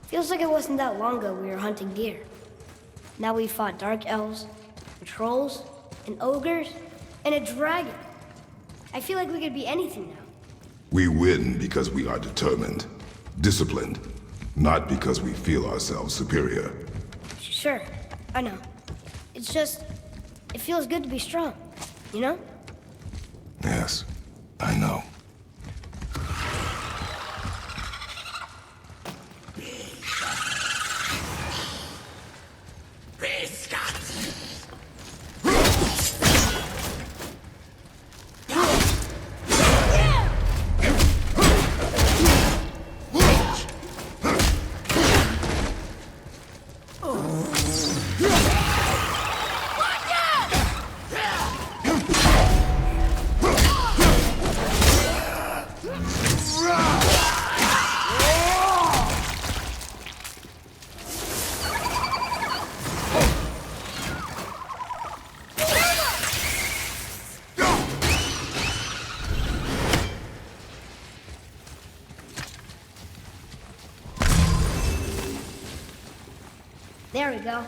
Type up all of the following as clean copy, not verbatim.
Feels like it wasn't that long ago we were hunting deer. Now we fought dark elves, and trolls, and ogres, and a dragon. I feel like we could be anything now. We win because we are determined, disciplined, not because we feel ourselves superior. Sure, I know. It's just, it feels good to be strong, you know? Yes, I know. There we go.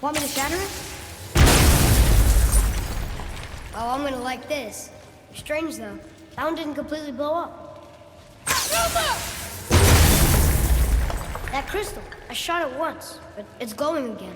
Want me to shatter it? Oh, I'm gonna like this. Strange though, that one didn't completely blow up. That crystal, I shot it once, but it's glowing again.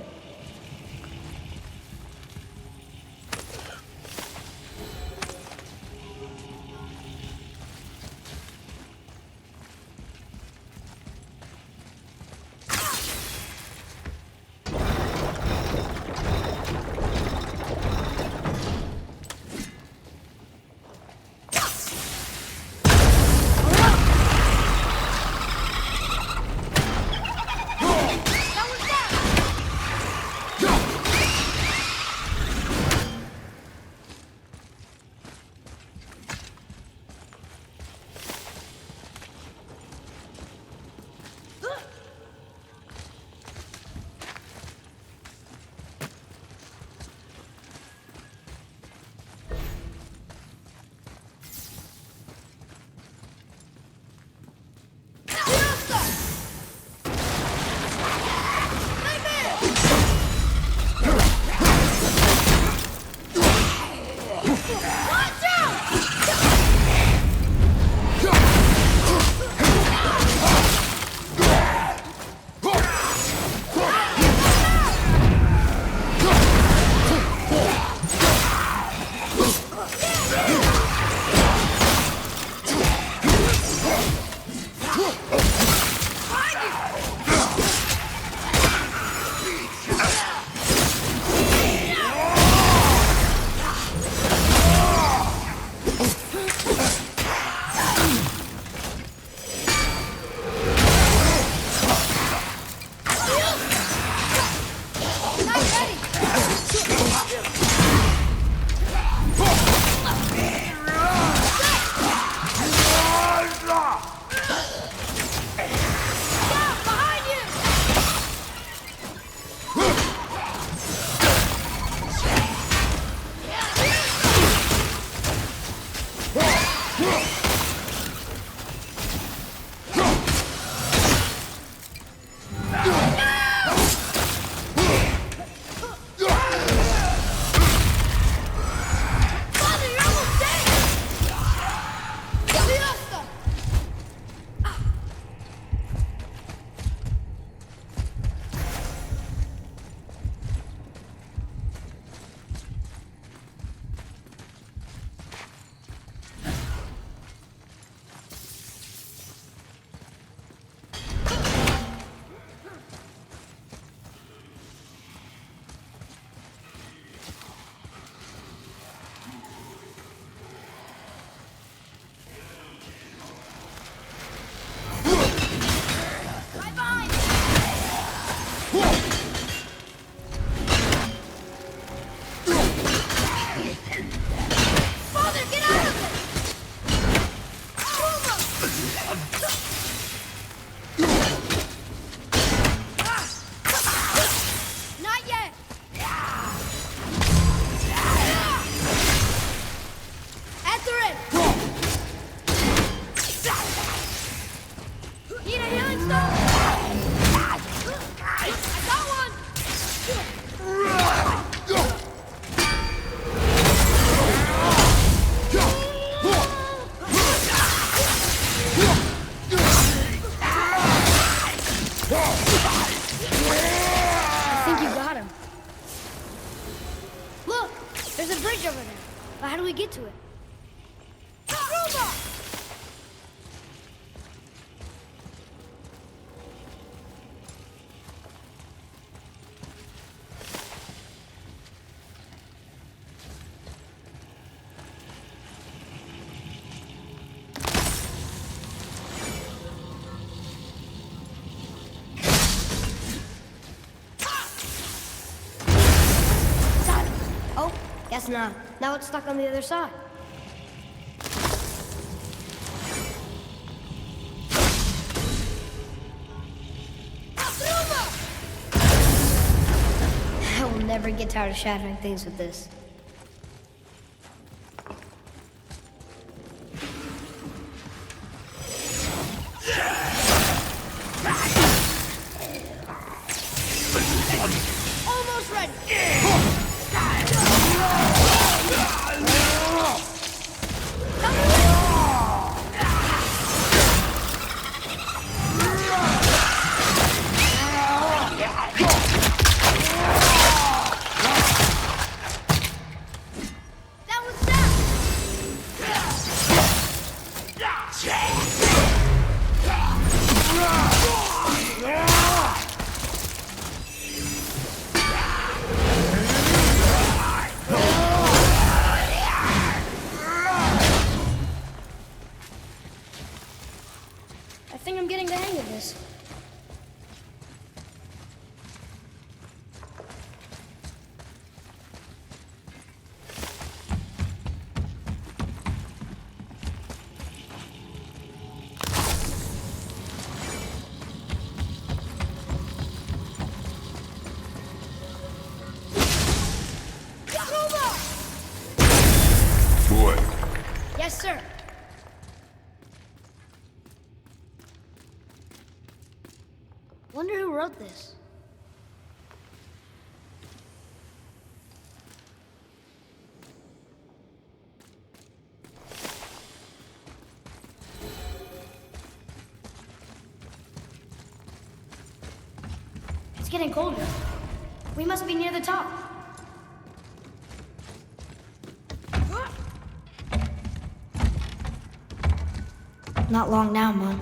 Not yet! Atreus! Need a healing stone? I got one! I think you got him. Look! There's a bridge over there. But how do we get to it? Oh, guess not. Now it's stuck on the other side. I will never get tired of shattering things with this. Almost ready. That was I think I'm getting the hang of this. Boy, Yes, sir. Wonder who wrote this. It's getting colder. We must be near the top. Not long now, Mom.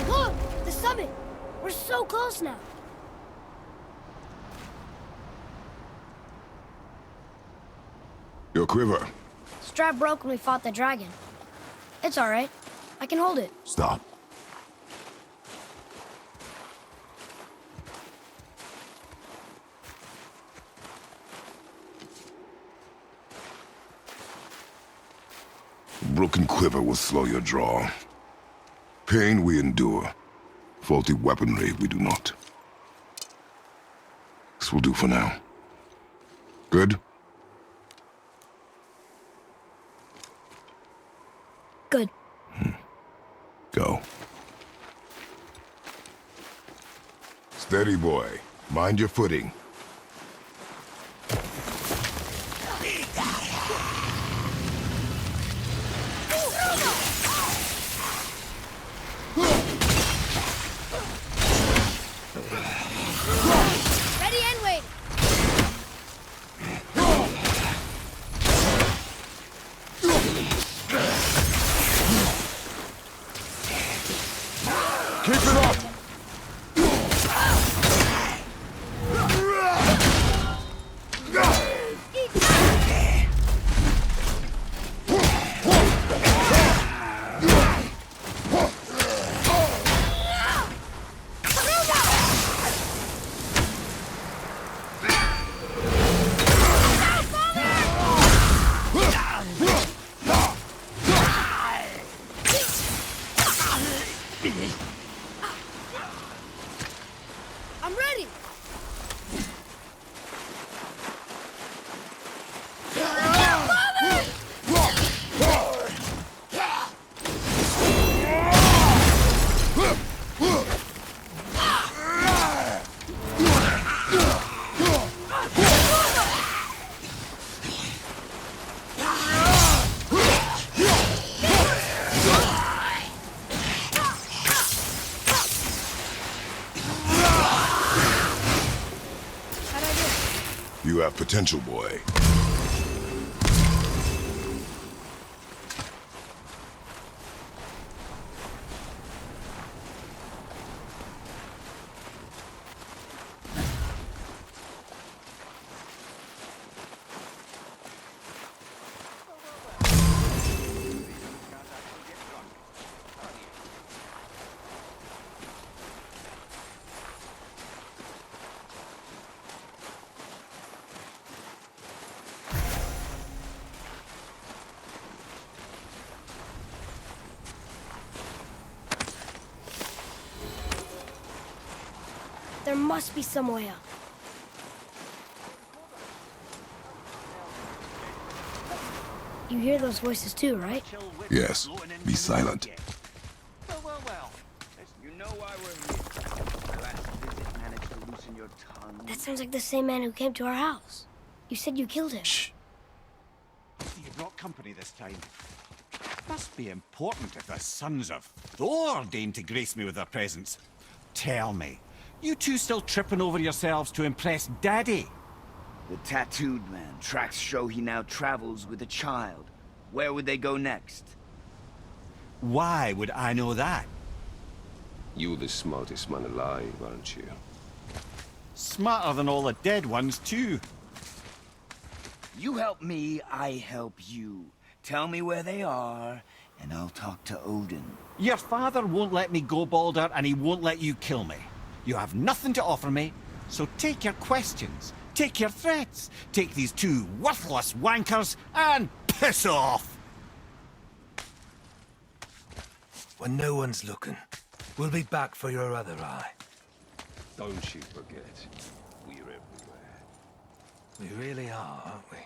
Look! The summit! We're so close now. your quiver. Strap broke when we fought the dragon. It's all right. I can hold it. Stop. Broken quiver will slow your draw. Pain we endure. Faulty weaponry we do not. This will do for now. Good? Good. Go. Steady, boy. Mind your footing. Ready and wait. Keep it up! I'm ready! You have potential, boy. There must be some way up. You hear those voices too, right? Yes. Be silent. Well. You know why we're here. My last visit managed to loosen your tongue. That sounds like the same man who came to our house. You said you killed him. Shh. You brought company this time. Must be important if the sons of Thor deign to grace me with their presence. Tell me, you two still tripping over yourselves to impress Daddy? The tattooed man. Tracks show he now travels with a child. Where would they go next? Why would I know that? You're the smartest man alive, aren't you? Smarter than all the dead ones, too. You help me, I help you. Tell me where they are, and I'll talk to Odin. Your father won't let me go, Balder, and he won't let you kill me. You have nothing to offer me, so take your questions, take your threats, take these two worthless wankers, and piss off! When no one's looking, we'll be back for your other eye. Don't you forget, we're everywhere. We really are, aren't we?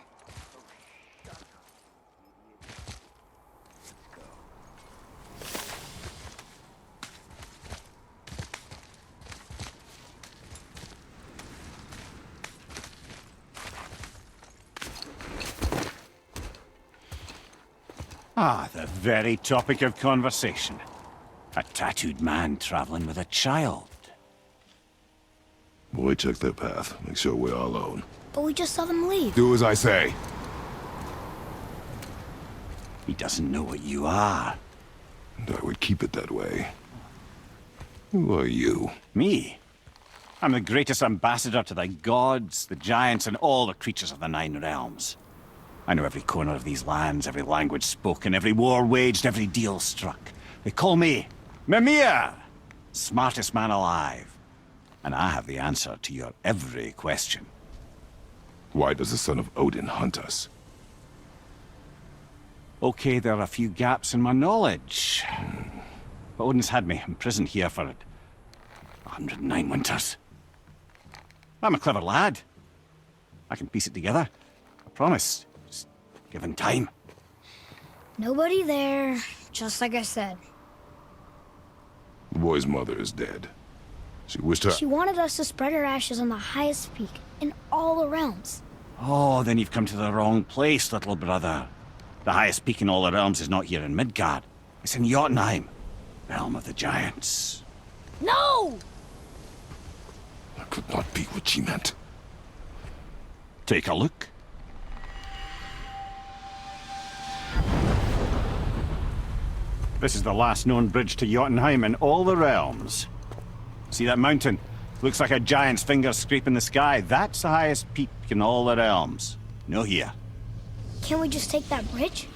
Ah, the very topic of conversation. A tattooed man traveling with a child. Boy, check their path. Make sure we're all alone. But we just saw them leave. Do as I say. He doesn't know what you are. And I would keep it that way. Who are you? Me? I'm the greatest ambassador to the gods, the giants, and all the creatures of the Nine Realms. I know every corner of these lands, every language spoken, every war waged, every deal struck. They call me Mimir, smartest man alive. And I have the answer to your every question. Why does the son of Odin hunt us? Okay, there are a few gaps in my knowledge. But Odin's had me imprisoned here for 109 winters. I'm a clever lad. I can piece it together. I promise. Just given time. Nobody there, just like I said. The boy's mother is dead. She wished her... She wanted us to spread her ashes on the highest peak in all the realms. Oh, then you've come to the wrong place, little brother. The highest peak in all the realms is not here in Midgard. It's in Jotunheim, realm of the giants. No! That could not be what she meant. Take a look. This is the last known bridge to Jotunheim in all the realms. See that mountain? Looks like a giant's finger scraping the sky. That's the highest peak in all the realms. No here. Can't we just take that bridge?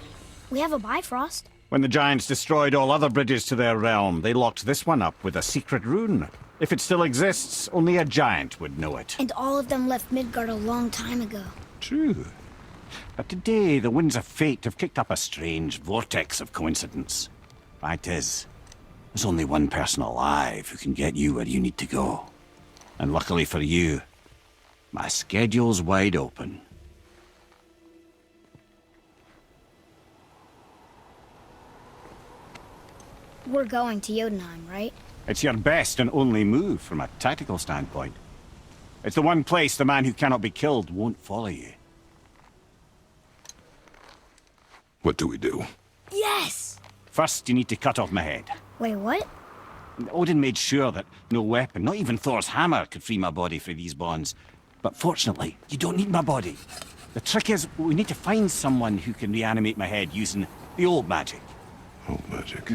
We have a Bifrost. When the giants destroyed all other bridges to their realm, they locked this one up with a secret rune. If it still exists, only a giant would know it. And all of them left Midgard a long time ago. True. But today, the winds of fate have kicked up a strange vortex of coincidence. Fact is, There's only one person alive who can get you where you need to go. And luckily for you, my schedule's wide open. We're going to Jotunheim, right? It's your best and only move from a tactical standpoint. It's the one place the man who cannot be killed won't follow you. What do we do? Yes! First, you need to cut off my head. Wait, what? Odin made sure that no weapon, not even Thor's hammer, could free my body from these bonds. But fortunately, you don't need my body. The trick is, we need to find someone who can reanimate my head using the old magic. Old magic.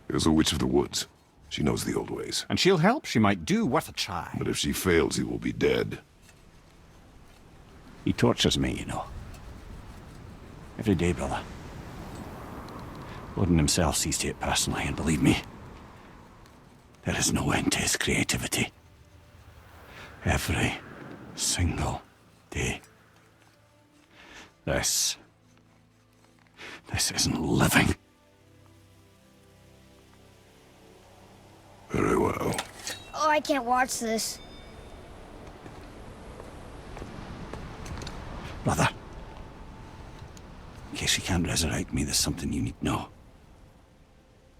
There's a witch of the woods. She knows the old ways. And she'll help. She might do. Worth a try. But if she fails, he will be dead. He tortures me, you know. Every day, brother. Odin himself sees to it personally, and believe me, there is no end to his creativity. Every single day. This isn't living. Very well. Oh, I can't watch this. Brother, in case you can't resurrect me, there's something you need to know.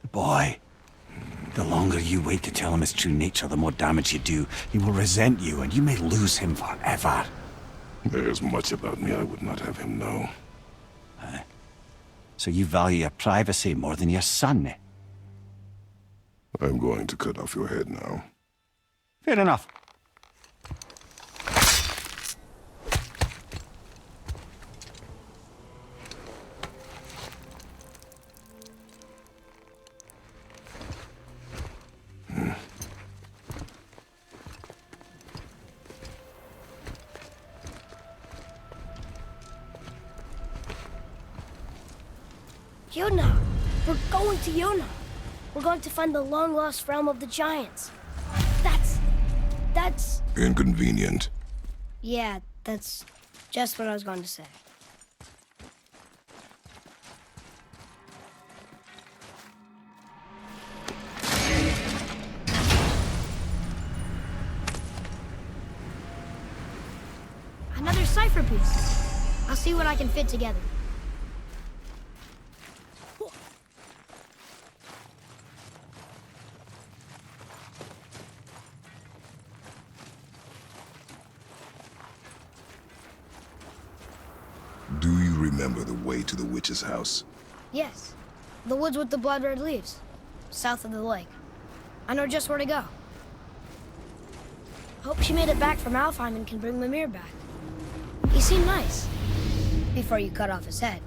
The boy, the longer you wait to tell him his true nature, the more damage you do. He will resent you, and you may lose him forever. There's much about me I would not have him know. So you value your privacy more than your son, eh? I'm going to cut off your head now. Fair enough. Jotunheim! We're going to Jotunheim! We're going to find the long-lost realm of the giants. That's... Inconvenient. Yeah, that's just what I was going to say. Another cipher piece. I'll see what I can fit together. Do you remember the way to the witch's house? Yes. The woods with the blood-red leaves. South of the lake. I know just where to go. Hope she made it back from Alfheim and can bring Mimir back. He seemed nice. Before you cut off his head.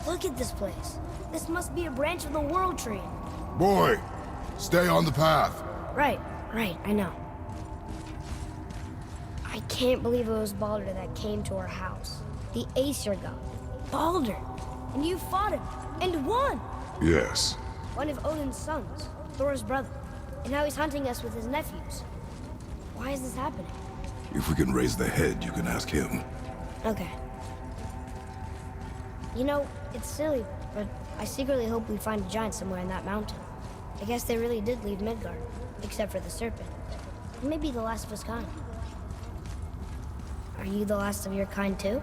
Look at this place. This must be a branch of the World Tree. Boy, stay on the path. Right, I know. I can't believe it was Baldur that came to our house. The Aesir god. Baldur! And you fought him, and won! Yes. One of Odin's sons, Thor's brother. And now he's hunting us with his nephews. Why is this happening? If we can raise the head, you can ask him. Okay. You know, it's silly, but I secretly hope we find a giant somewhere in that mountain. I guess they really did leave Midgard, except for the serpent. Maybe the last of his kind. Are you the last of your kind too?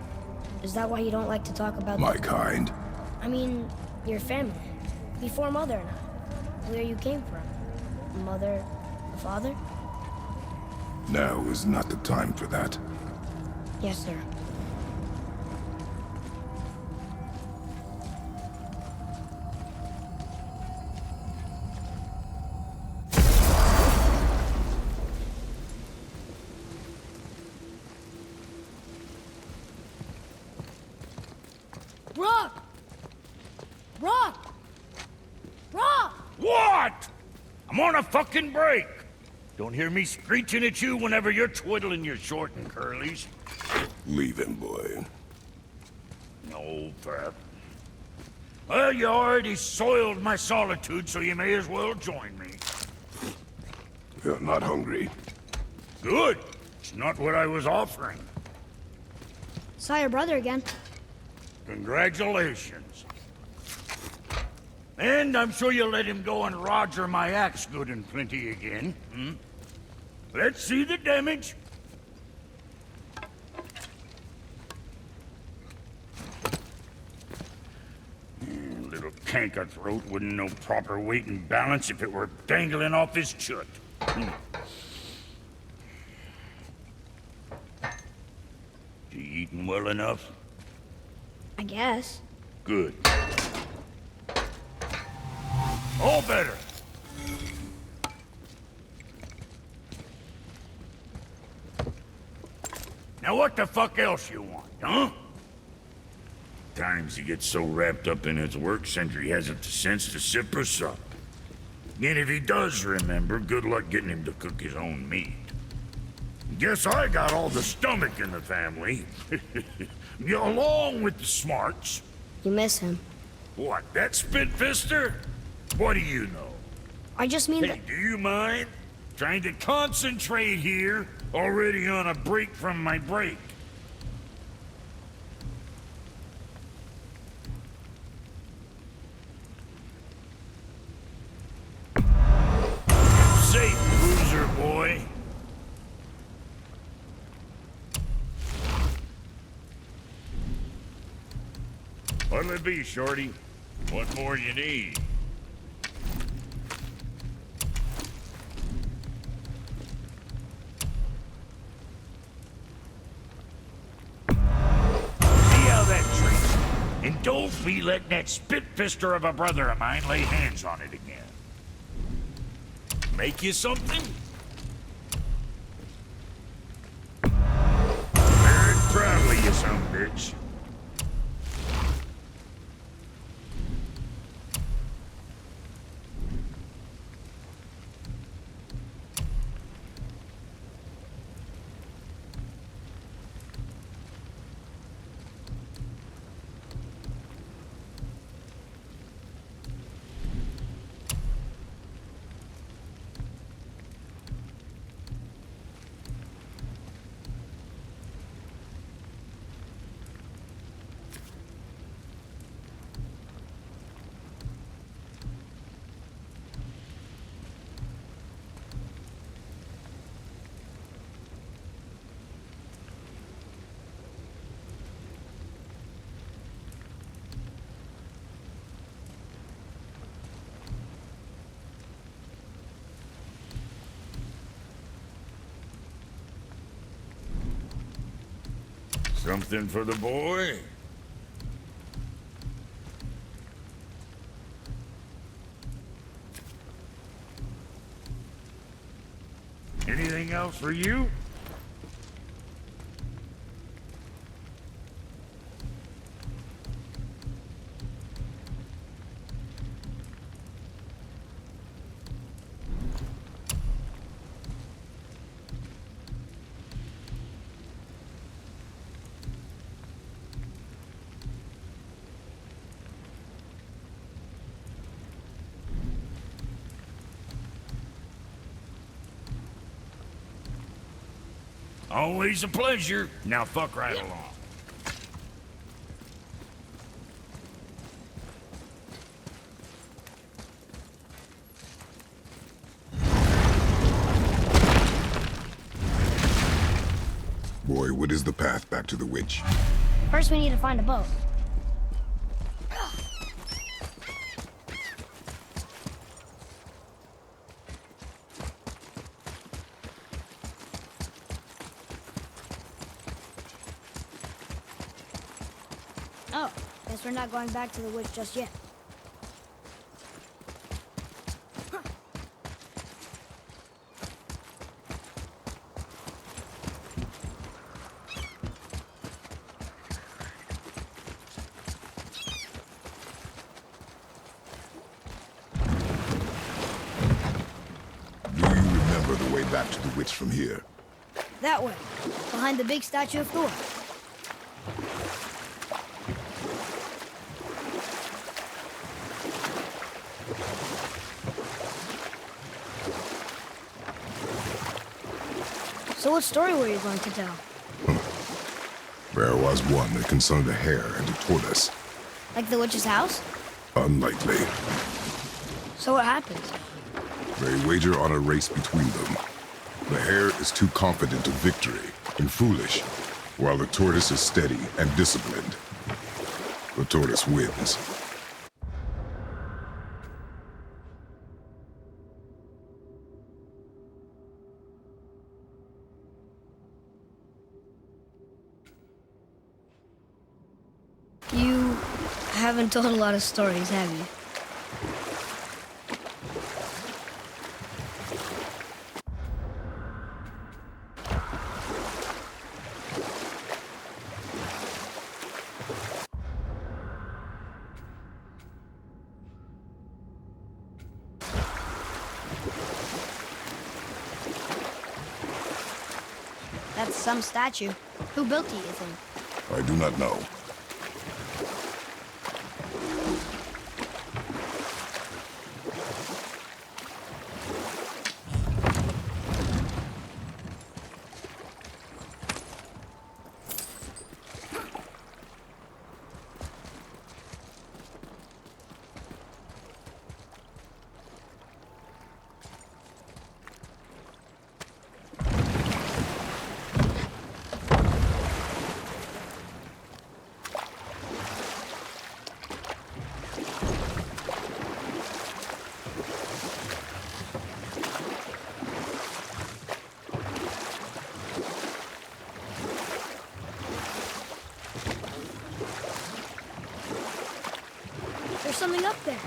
Is that why you don't like to talk about... My kind? I mean, your family. Before Mother and I. Where you came from. Mother, the father? Now is not the time for that. Yes, sir. Rock! Rock! Rock! What? I'm on a fucking break. Don't hear me screeching at you whenever you're twiddling your short and curlies. Leave him, boy. No, Pep. Well, you already soiled my solitude, so you may as well join me. You're not hungry. Good. It's not what I was offering. Saw your brother again. Congratulations. And I'm sure you'll let him go and Roger my axe good and plenty again, hmm? Let's see the damage. Little canker-throat wouldn't know proper weight and balance if it were dangling off his chut. You eating well enough? I guess. Good. All better. Now what the fuck else you want, huh? Times he gets so wrapped up in his work, Sentry hasn't the sense to sip or sup. And if he does remember, good luck getting him to cook his own meat. Guess I got all the stomach in the family. Along with the smarts. You miss him. What, that spitfister? What do you know? I just mean Hey, do you mind? Trying to concentrate here, already on a break from my break. Safe, loser boy. What'll it be, Shorty? What more you need? And don't be letting that spitfister of a brother of mine lay hands on it again. Make you something? Very proudly, you son of a bitch. Something for the boy? Anything else for you? Always a pleasure. Now fuck right along. Boy, what is the path back to the witch? First, we need to find a boat. Oh, guess we're not going back to the witch just yet. Do you remember the way back to the witch from here? That way, behind the big statue of Thor. So what story were you going to tell? There was one that concerned a hare and a tortoise. Like the witch's house? Unlikely. So what happens? They wager on a race between them. The hare is too confident of victory and foolish, while the tortoise is steady and disciplined. The tortoise wins. You haven't told a lot of stories, have you? That's some statue. Who built it, you think? I do not know. There's something up there.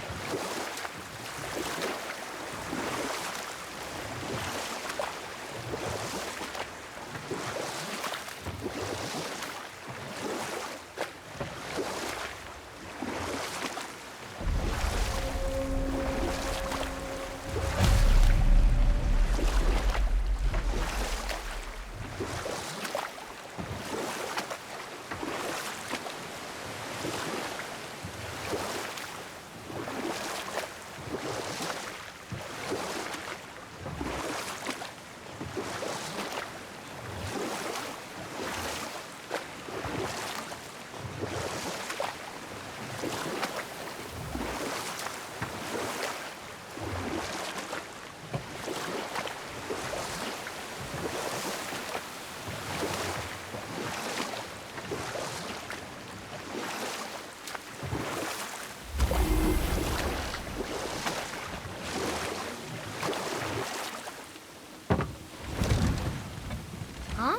Huh?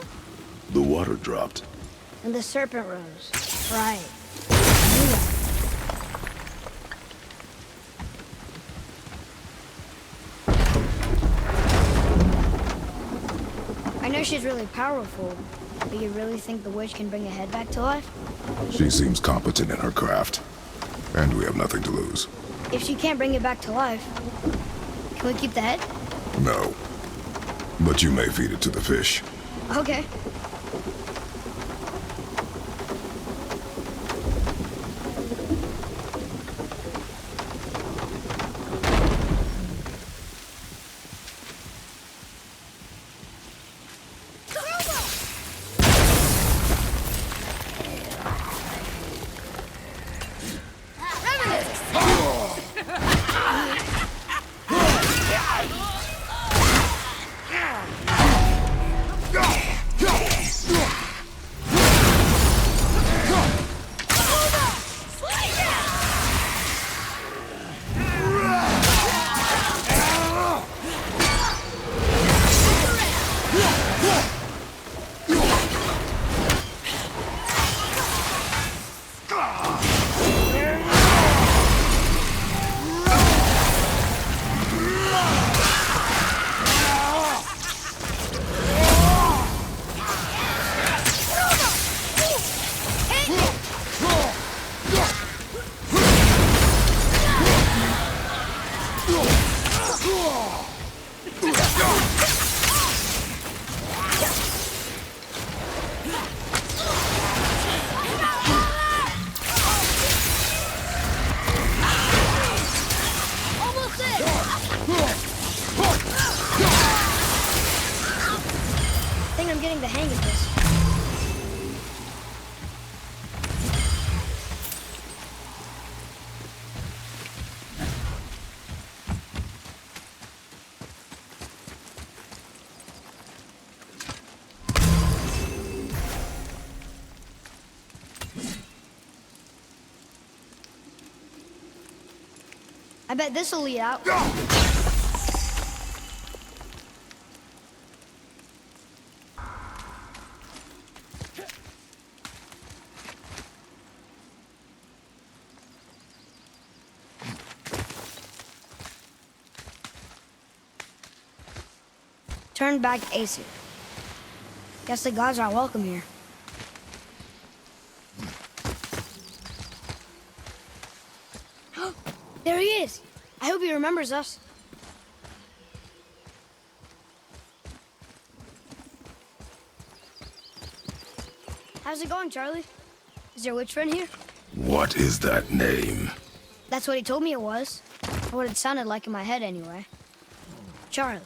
The water dropped. And the serpent rose. Right. I know she's really powerful, but you really think the witch can bring a head back to life? She seems competent in her craft, and we have nothing to lose. If she can't bring it back to life, can we keep the head? No. But you may feed it to the fish. Okay. I bet this'll lead out. Turn back Aesir. Guess the gods aren't welcome here. There he is! I hope he remembers us. How's it going, Charlie? Is your witch friend here? What is that name? That's what he told me it was. Or what it sounded like in my head, anyway. Charlie.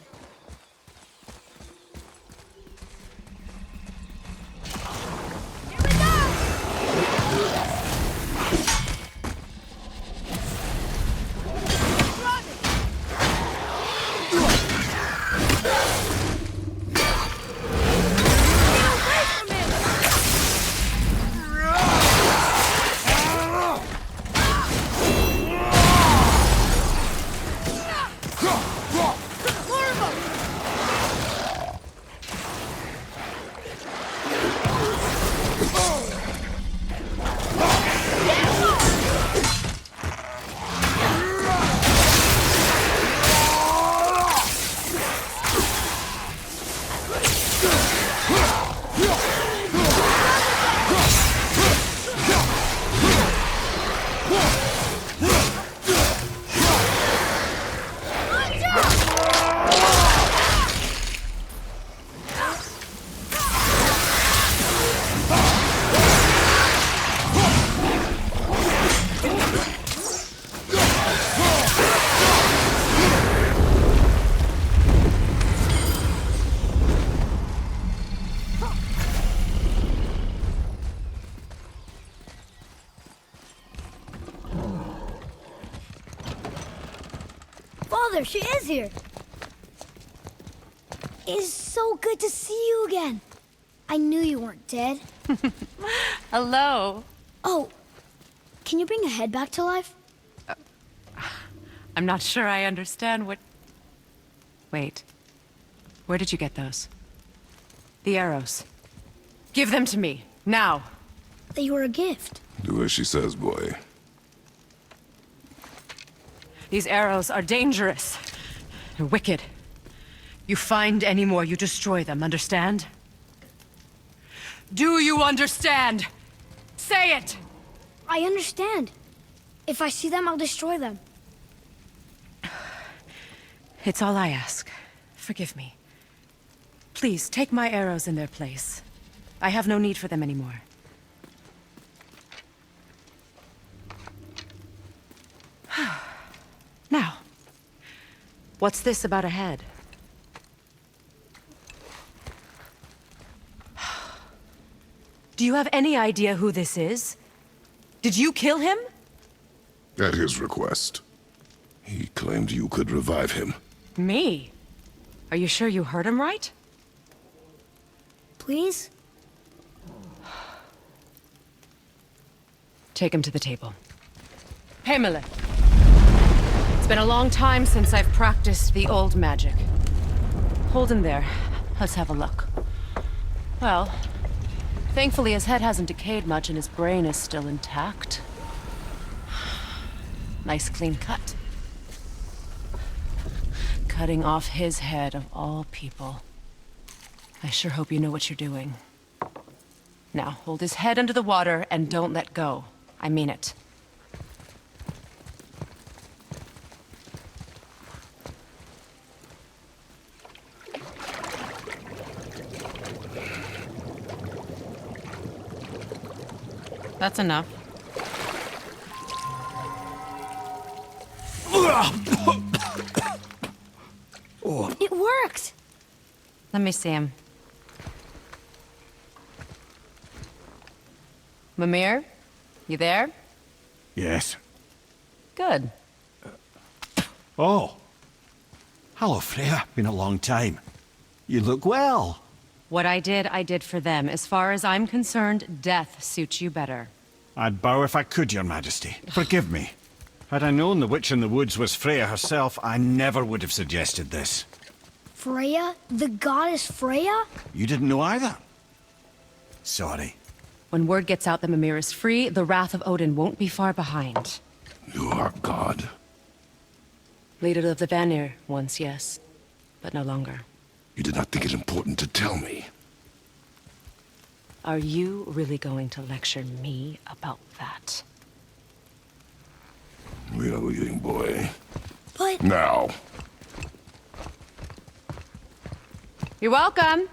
Father, she is here. It's so good to see you again. I knew you weren't dead. Hello. Oh, can you bring a head back to life? I'm not sure I understand what... Wait. Where did you get those? The arrows. Give them to me, now. They were a gift. Do as she says, boy. These arrows are dangerous. They're wicked. You find any more, you destroy them, understand? Do you understand? Say it! I understand. If I see them, I'll destroy them. It's all I ask. Forgive me. Please, take my arrows in their place. I have no need for them anymore. Now, what's this about a head? Do you have any idea who this is? Did you kill him? At his request. He claimed you could revive him. Me? Are you sure you heard him right? Please? Take him to the table. Pamela. It's been a long time since I've practiced the old magic. Hold him there. Let's have a look. Well, thankfully his head hasn't decayed much and his brain is still intact. Nice clean cut. Cutting off his head of all people. I sure hope you know what you're doing. Now, hold his head under the water and don't let go. I mean it. That's enough. It worked! Let me see him. Mimir? You there? Yes. Good. Oh. Hello, Freya. Been a long time. You look well. What I did for them. As far as I'm concerned, death suits you better. I'd bow if I could, Your Majesty. Forgive me. Had I known the witch in the woods was Freya herself, I never would have suggested this. Freya? The goddess Freya? You didn't know either? Sorry. When word gets out that Mimir is free, the wrath of Odin won't be far behind. You are God. Leader of the Vanir, once, yes. But no longer. You did not think it important to tell me. Are you really going to lecture me about that? We are leaving, boy. But... Now. You're welcome.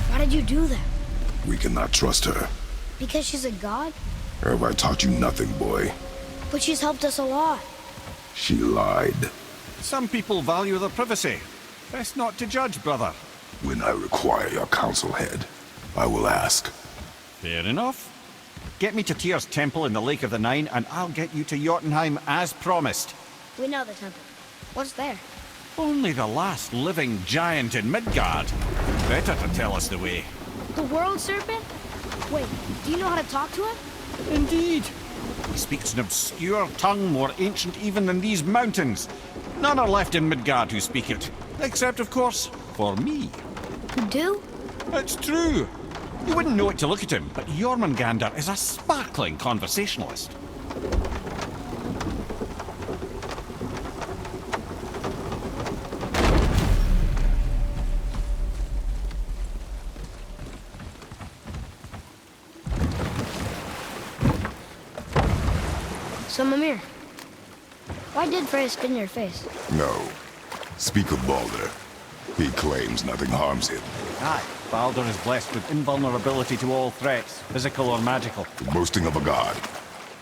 Why did you do that? We cannot trust her. Because she's a god? Have I taught you nothing, boy? But she's helped us a lot. She lied. Some people value their privacy. Best not to judge, brother. When I require your council head, I will ask. Fair enough. Get me to Tyr's temple in the Lake of the Nine, and I'll get you to Jotunheim as promised. We know the temple. What's there? Only the last living giant in Midgard. Better to tell us the way. The world serpent? Wait, do you know how to talk to him? Indeed. He speaks an obscure tongue more ancient even than these mountains. None are left in Midgard who speak it. Except, of course, for me. You do? It's true. You wouldn't know it to look at him, but Jormungandr is a sparkling conversationalist. So, Mimir, why did Freya spit in your face? No. Speak of Baldur. He claims nothing harms him. Aye, Baldur is blessed with invulnerability to all threats, physical or magical. The boasting of a god.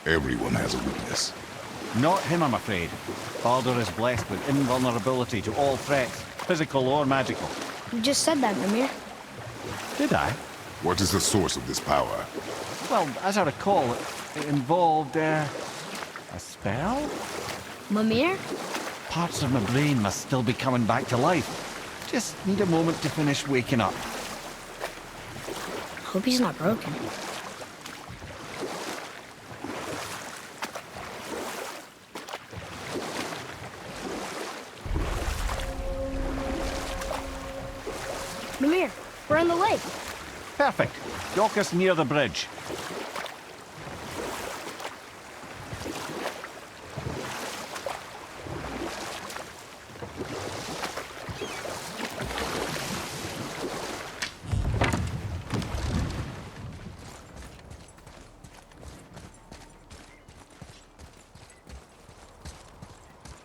Everyone has a weakness. Not him, I'm afraid. Baldur is blessed with invulnerability to all threats, physical or magical. You just said that, Mimir. Did I? What is the source of this power? Well, as I recall, it involved, a spell? Mimir? Parts of my brain must still be coming back to life. Just need a moment to finish waking up. Hope he's not broken. Mimir, we're on the lake. Perfect. Dock us near the bridge.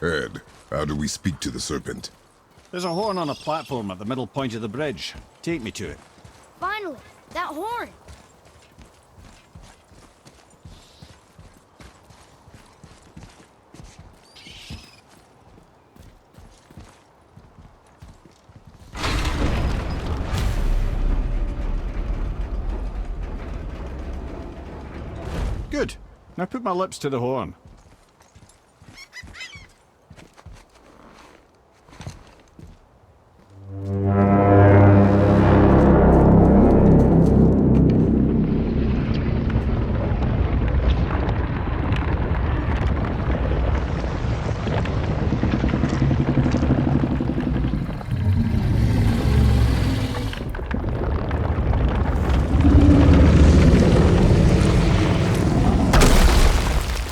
Ed, how do we speak to the serpent? There's a horn on a platform at the middle point of the bridge. Take me to it. Finally, that horn. Good. Now put my lips to the horn.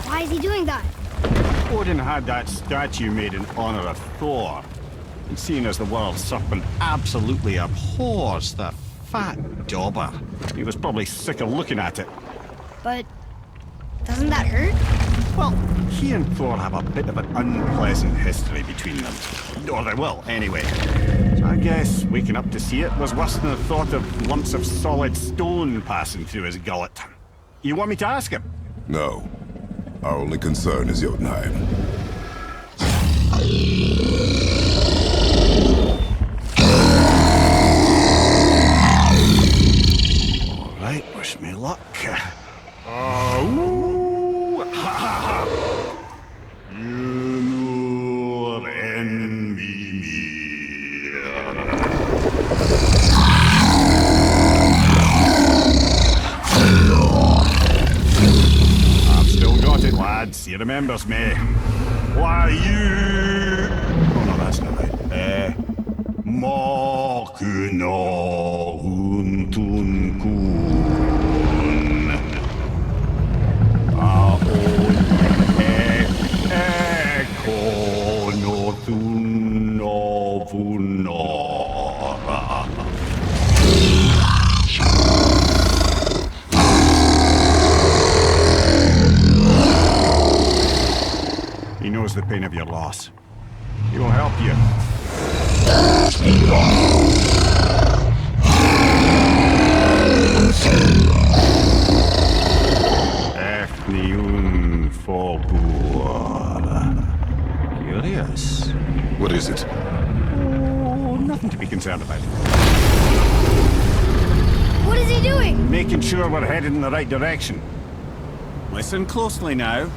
Why is he doing that? Odin had that statue made in honor of Thor. And seeing as the world serpent absolutely abhors the fat dauber, he was probably sick of looking at it. But doesn't that hurt? Well, he and Thor have a bit of an unpleasant history between them. Or they will, anyway. So I guess waking up to see it was worse than the thought of lumps of solid stone passing through his gullet. You want me to ask him? No. Our only concern is Jotunheim. All right, wish me luck. Oh, ha ha ha! You envy me. gods, he remembers me. Why you... Oh no, that's not right. Mokuna Huntunkun. Aon Ekonotunnovunora. He knows the pain of your loss. He will help you. Efniun Forbur. Curious. What is it? Oh, nothing to be concerned about. What is he doing? Making sure we're headed in the right direction. Listen closely now.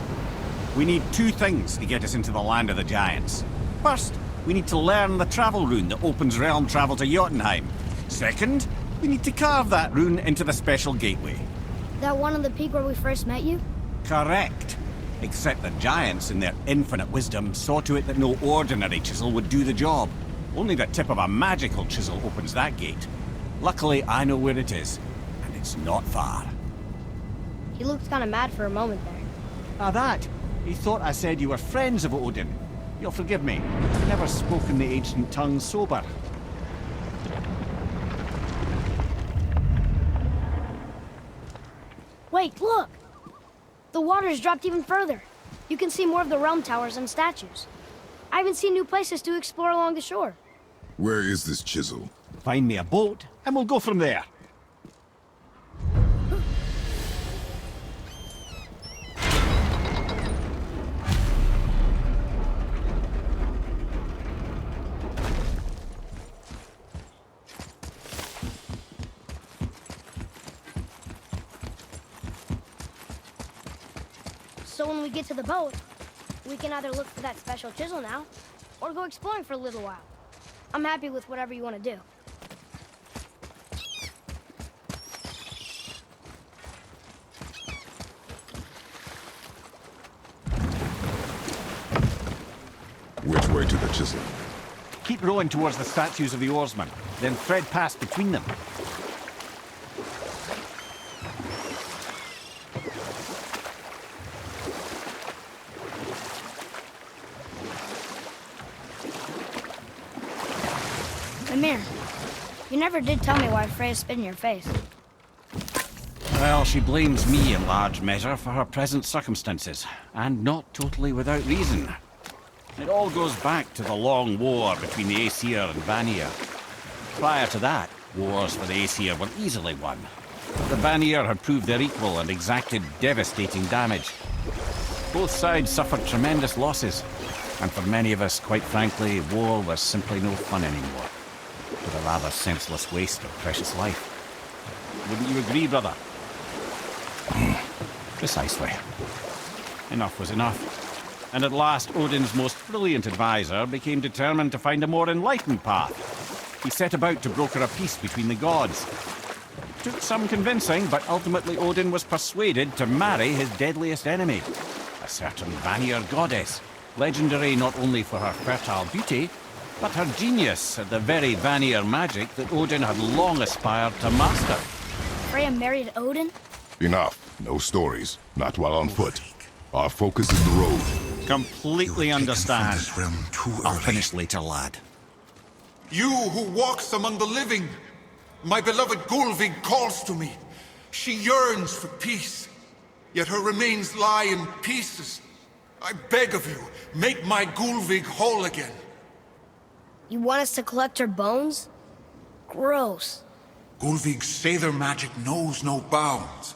We need two things to get us into the land of the giants. First, we need to learn the travel rune that opens realm travel to Jotunheim. Second, we need to carve that rune into the special gateway. That one on the peak where we first met you? Correct. Except the giants, in their infinite wisdom, saw to it that no ordinary chisel would do the job. Only the tip of a magical chisel opens that gate. Luckily, I know where it is, and it's not far. He looked kind of mad for a moment there. Ah, that? He thought I said you were friends of Odin. You'll forgive me. I've never spoken the ancient tongue sober. Wait, look! The water's dropped even further. You can see more of the realm towers and statues. I haven't seen new places to explore along the shore. Where is this chisel? Find me a boat, and we'll go from there. So when we get to the boat, we can either look for that special chisel now, or go exploring for a little while. I'm happy with whatever you want to do. Which way to the chisel? Keep rowing towards the statues of the oarsmen, then thread past between them. Mimir, you never did tell me why Freya spit in your face. Well, she blames me in large measure for her present circumstances, and not totally without reason. It all goes back to the long war between the Aesir and Vanir. Prior to that, wars for the Aesir were easily won. The Vanir had proved their equal and exacted devastating damage. Both sides suffered tremendous losses, and for many of us, quite frankly, war was simply no fun anymore. It was a rather senseless waste of precious life. Wouldn't you agree, brother? Precisely. Enough was enough. And at last, Odin's most brilliant advisor became determined to find a more enlightened path. He set about to broker a peace between the gods. Took some convincing, but ultimately Odin was persuaded to marry his deadliest enemy, a certain Vanir goddess, legendary not only for her fertile beauty, but her genius at the very Vanir magic that Odin had long aspired to master. Freya married Odin? Enough. No stories. Not while on foot. Our focus is the road. Completely understand. I'll finish later, lad. You who walks among the living, my beloved Gulvig calls to me. She yearns for peace, yet her remains lie in pieces. I beg of you, make my Gulvig whole again. You want us to collect her bones? Gross. Gulvig's Sather magic knows no bounds.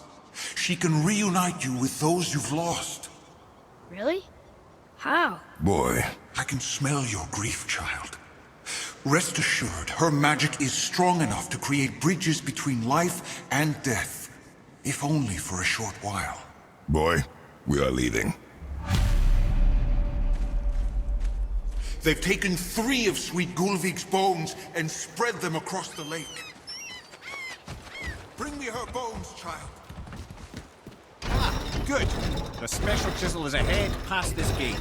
She can reunite you with those you've lost. Really? How? Boy. I can smell your grief, child. Rest assured, her magic is strong enough to create bridges between life and death, if only for a short while. Boy, we are leaving. They've taken 3 of Sweet Gulvig's bones and spread them across the lake. Bring me her bones, child. Good. The special chisel is ahead past this gate.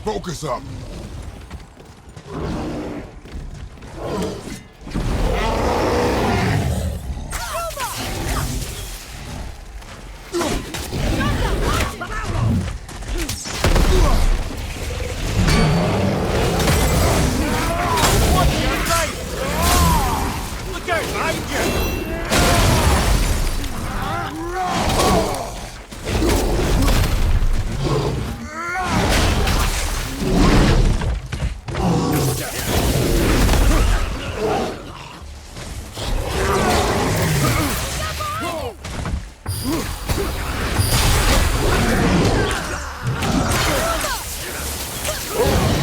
Focus up.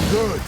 Good.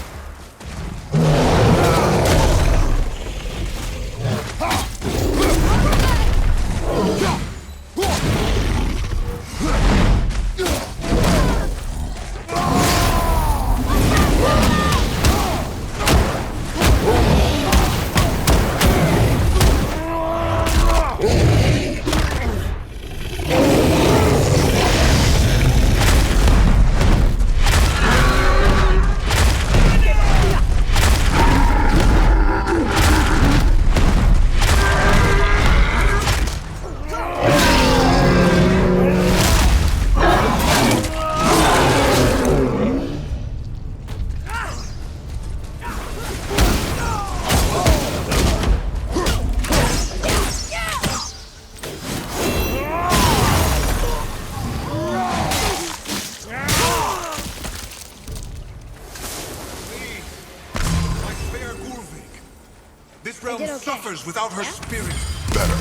This realm suffers without her spirit. Better.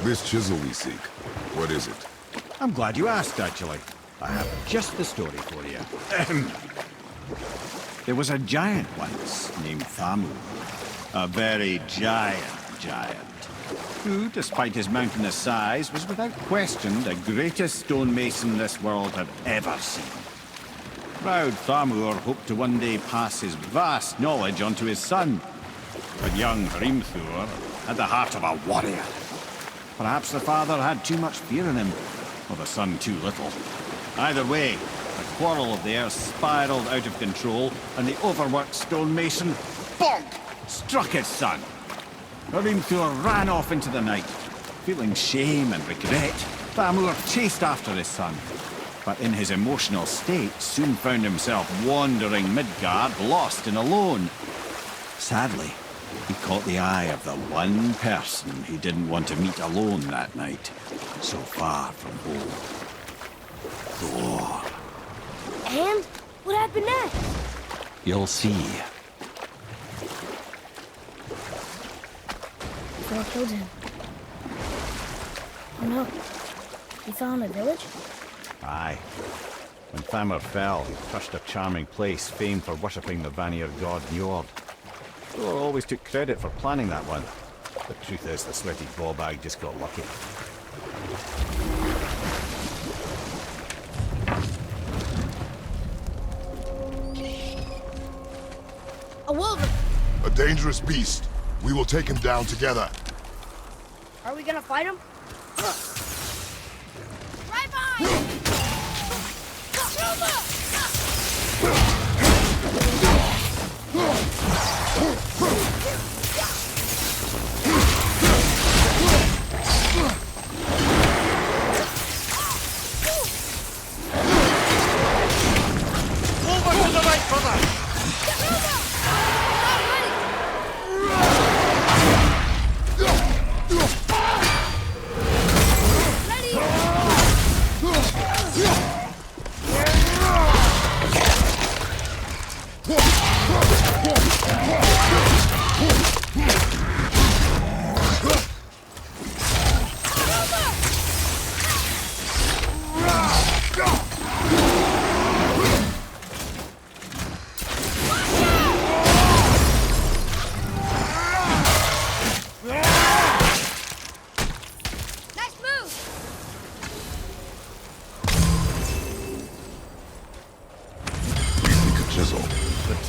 This chisel we seek, what is it? I'm glad you asked, actually. I have just the story for you. There was a giant once named Thamur. A very giant, who, despite his mountainous size, was without question the greatest stonemason this world had ever seen. Proud Thamur hoped to one day pass his vast knowledge on to his son. But young Hrimthur had the heart of a warrior. Perhaps the father had too much fear in him, or the son too little. Either way, the quarrel of theirs spiraled out of control, and the overworked stonemason, bonk, struck his son. Hrimthur ran off into the night. Feeling shame and regret, Thamur chased after his son. But in his emotional state, soon found himself wandering Midgard, lost and alone. Sadly, he caught the eye of the one person he didn't want to meet alone that night, so far from home. Thor. And what happened next? You'll see. Thor killed him. Oh no. He fell in a village? Aye. When Thamur fell, he crushed a charming place famed for worshipping the Vanir god Njord. Thor always took credit for planning that one. The truth is, the sweaty ballbag just got lucky. A wolverine! A dangerous beast. We will take him down together. Are we gonna fight him? Right by! Over to the right, brother!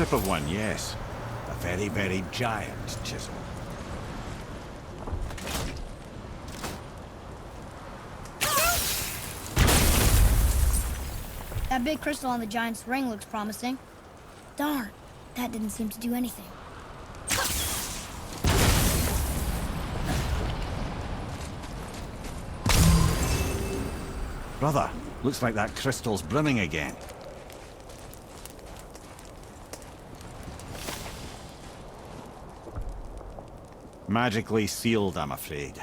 prototype of one, yes. A very, very giant chisel. That big crystal on the giant's ring looks promising. Darn, that didn't seem to do anything. Brother, looks like that crystal's brimming again. Magically sealed, I'm afraid.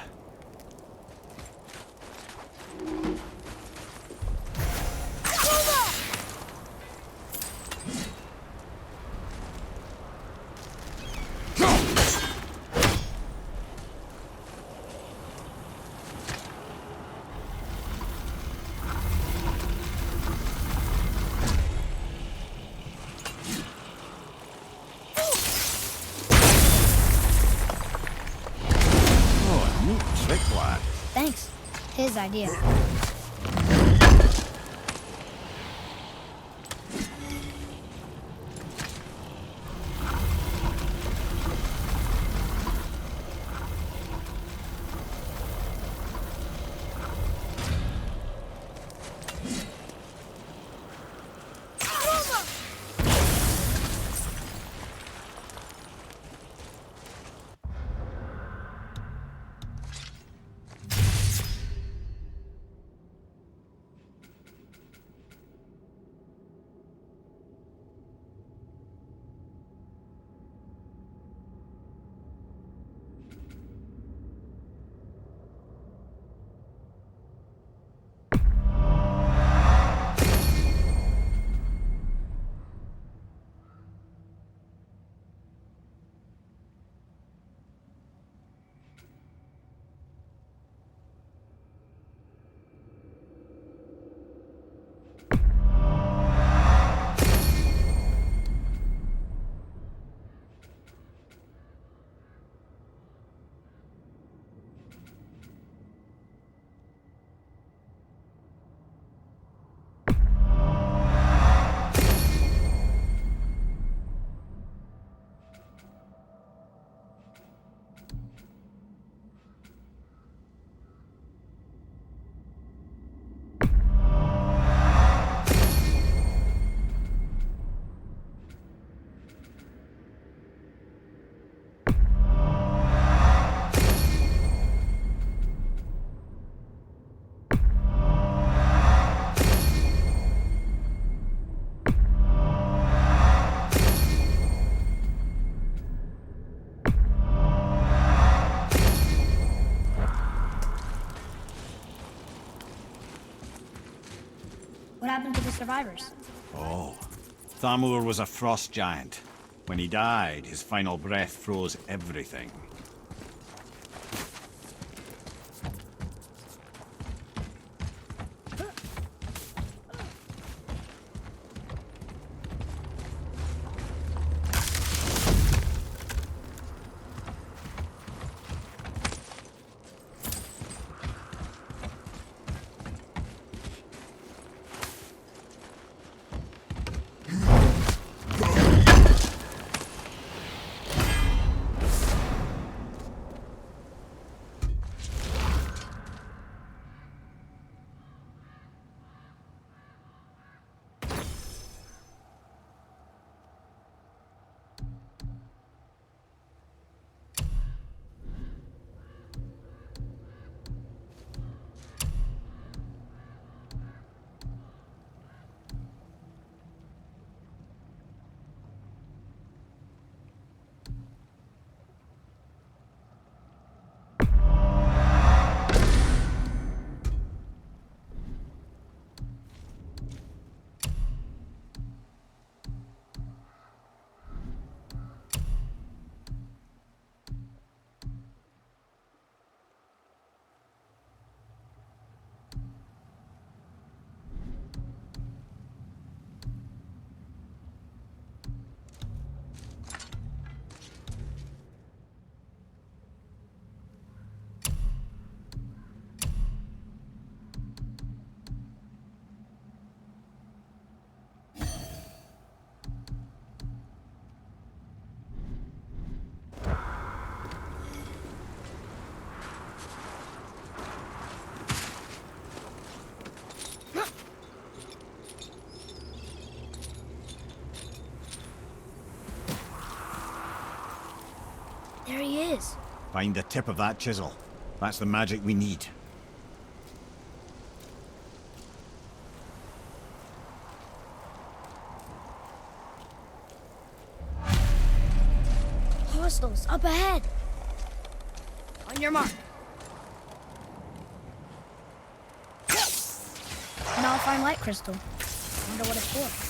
Thanks. His idea. What happened to the survivors? Oh. Thamur was a frost giant. When he died, his final breath froze everything. There he is. Find the tip of that chisel. That's the magic we need. Hostiles up ahead. On your mark. Now I'll find light crystal. Wonder what it's for.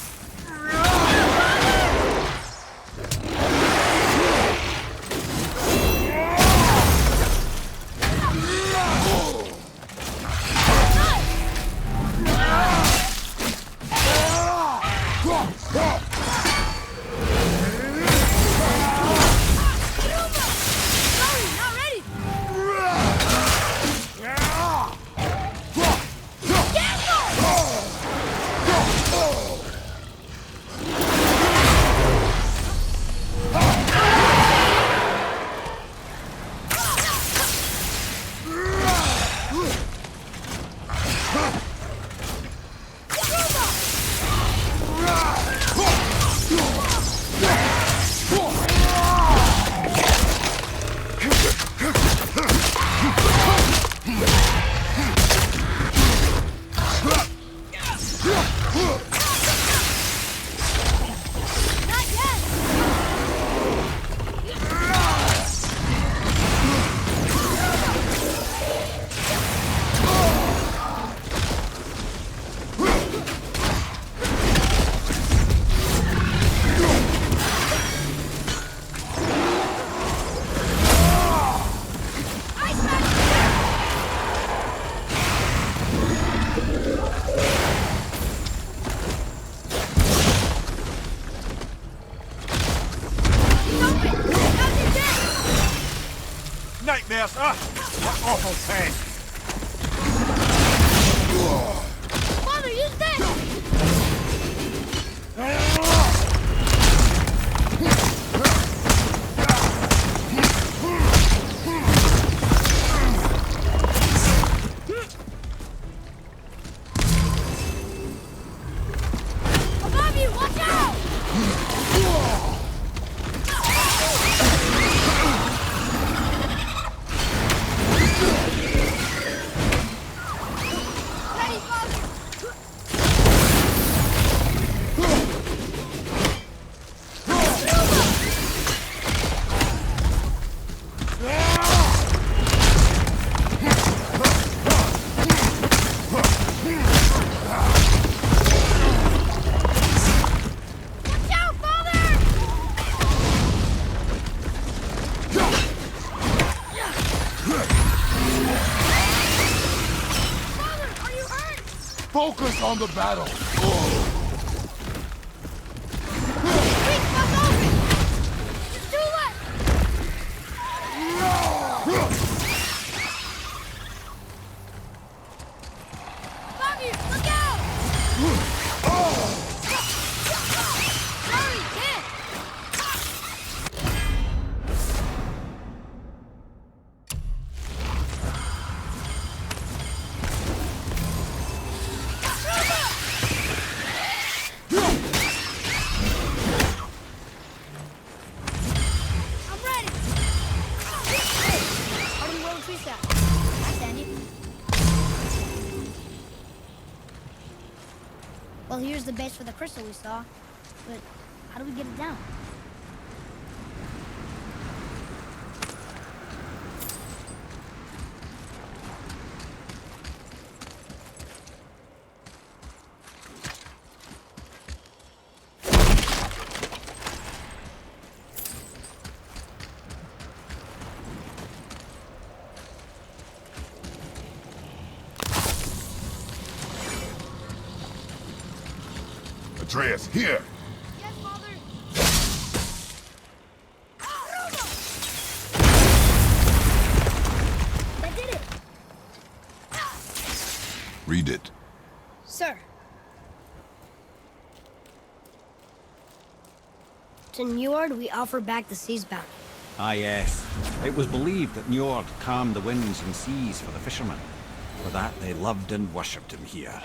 Nightmares! What awful pain! Father, use this! Above you, watch out! Focus on the battle. Well, here's the base for the crystal we saw, but how do we get it down? Atreus, here! Yes, Father! That did it! Read it. Sir. To Njord, we offer back the sea's bounty. Ah, yes. It was believed that Njord calmed the winds and seas for the fishermen. For that, they loved and worshipped him here.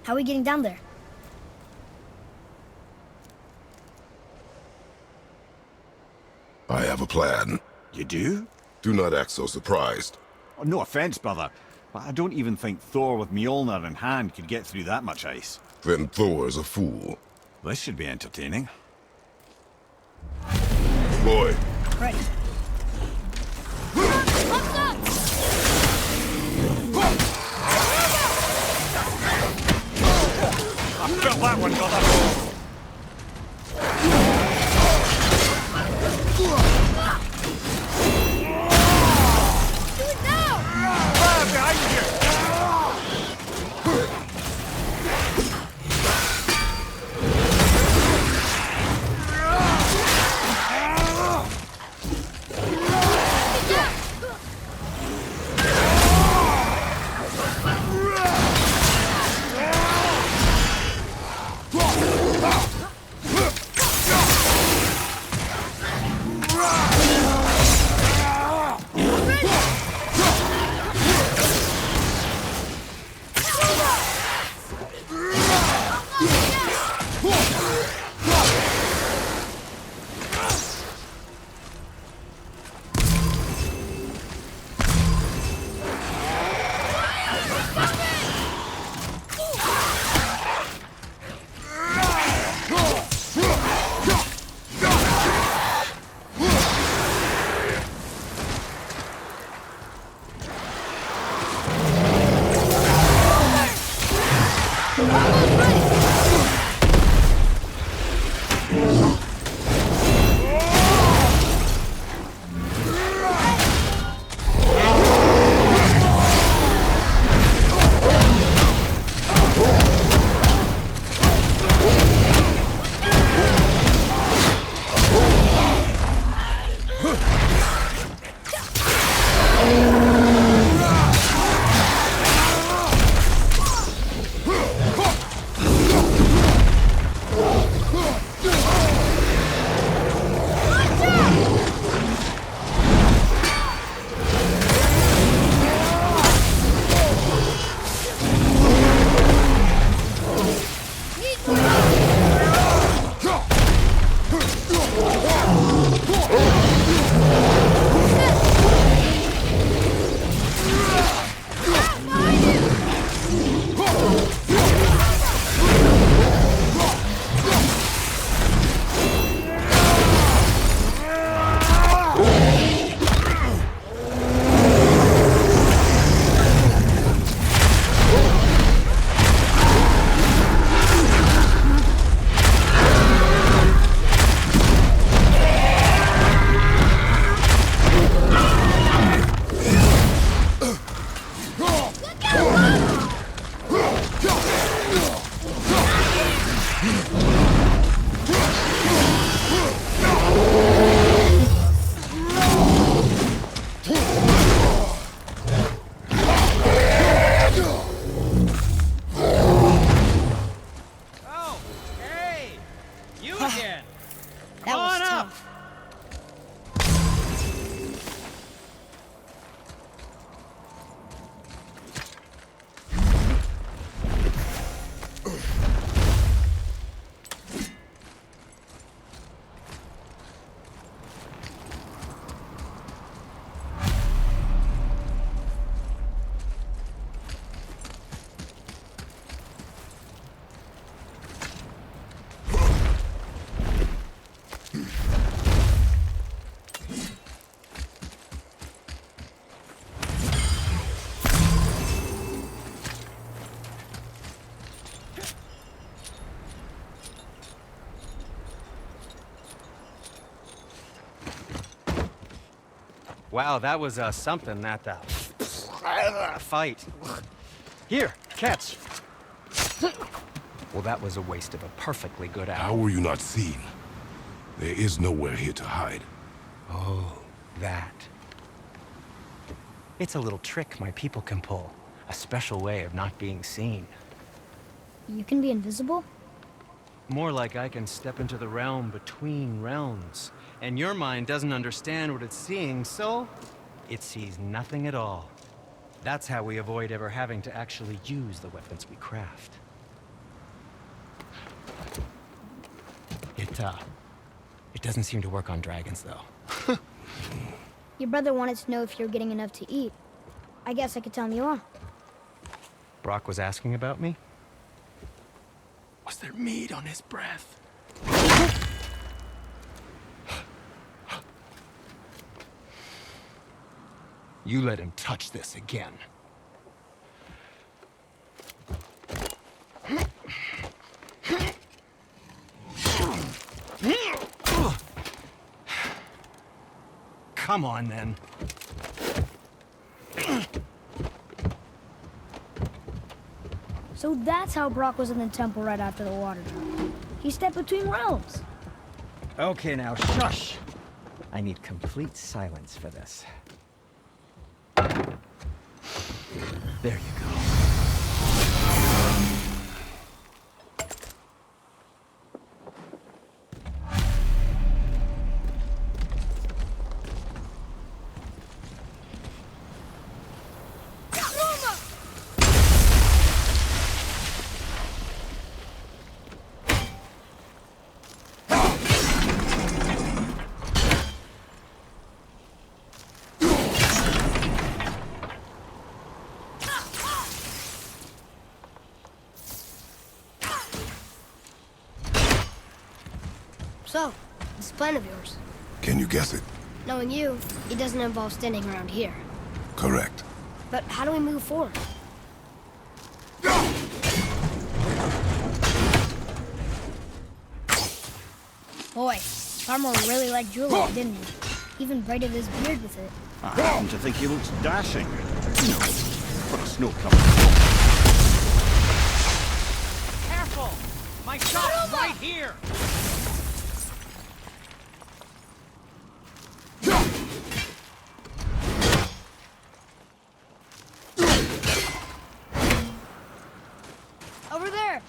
How are we getting down there? I have a plan. You do? Do not act so surprised. Oh, no offense, brother, but I don't even think Thor with Mjolnir in hand could get through that much ice. Then Thor's a fool. This should be entertaining. Boy, Ready. I felt that one, brother. Wow, that was something, that fight. Here, catch. Well, that was a waste of a perfectly good how hour. were you not seen? There is nowhere here to hide. Oh, that. It's a little trick my people can pull. A special way of not being seen. You can be invisible? More like I can step into the realm between realms. And your mind doesn't understand what it's seeing, so it sees nothing at all. That's how we avoid ever having to actually use the weapons we craft. Manta. It doesn't seem to work on dragons, though. Your brother wanted to know if you're getting enough to eat. I guess I could tell him you are. Brock was asking about me? Was there meat on his breath? You let him touch this again. Come on, then. So that's how Brock was in the temple right after the water drop. He stepped between realms. Okay, now shush. I need complete silence for this. There you go. So, this plan of yours. Can you guess it? Knowing you, it doesn't involve standing around here. Correct. But how do we move forward? Boy, Farmer really liked jewelry, didn't he? Even braided his beard with it. I happen to think he looks dashing. You know, for a snow covered. Careful! My shop's right here! Over there!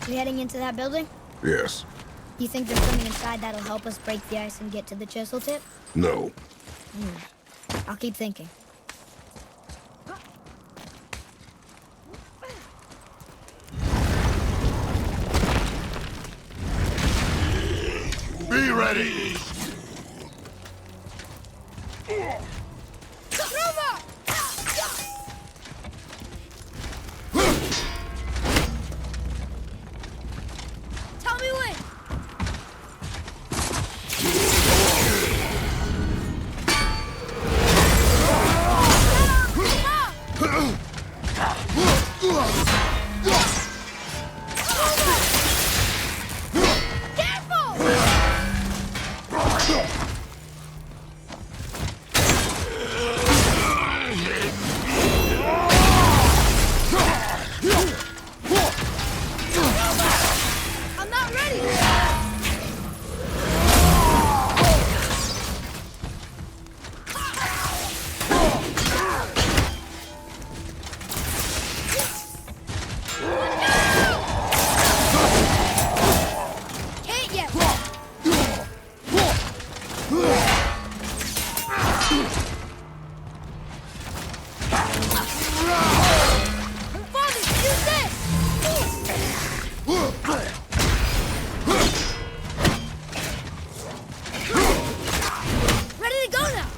We heading into that building? Yes. You think there's something inside that'll help us break the ice and get to the chisel tip? No. I'll keep thinking. Be ready! Tell me when! I'm not ready! Can't yet! Father, use this! Ready to go now!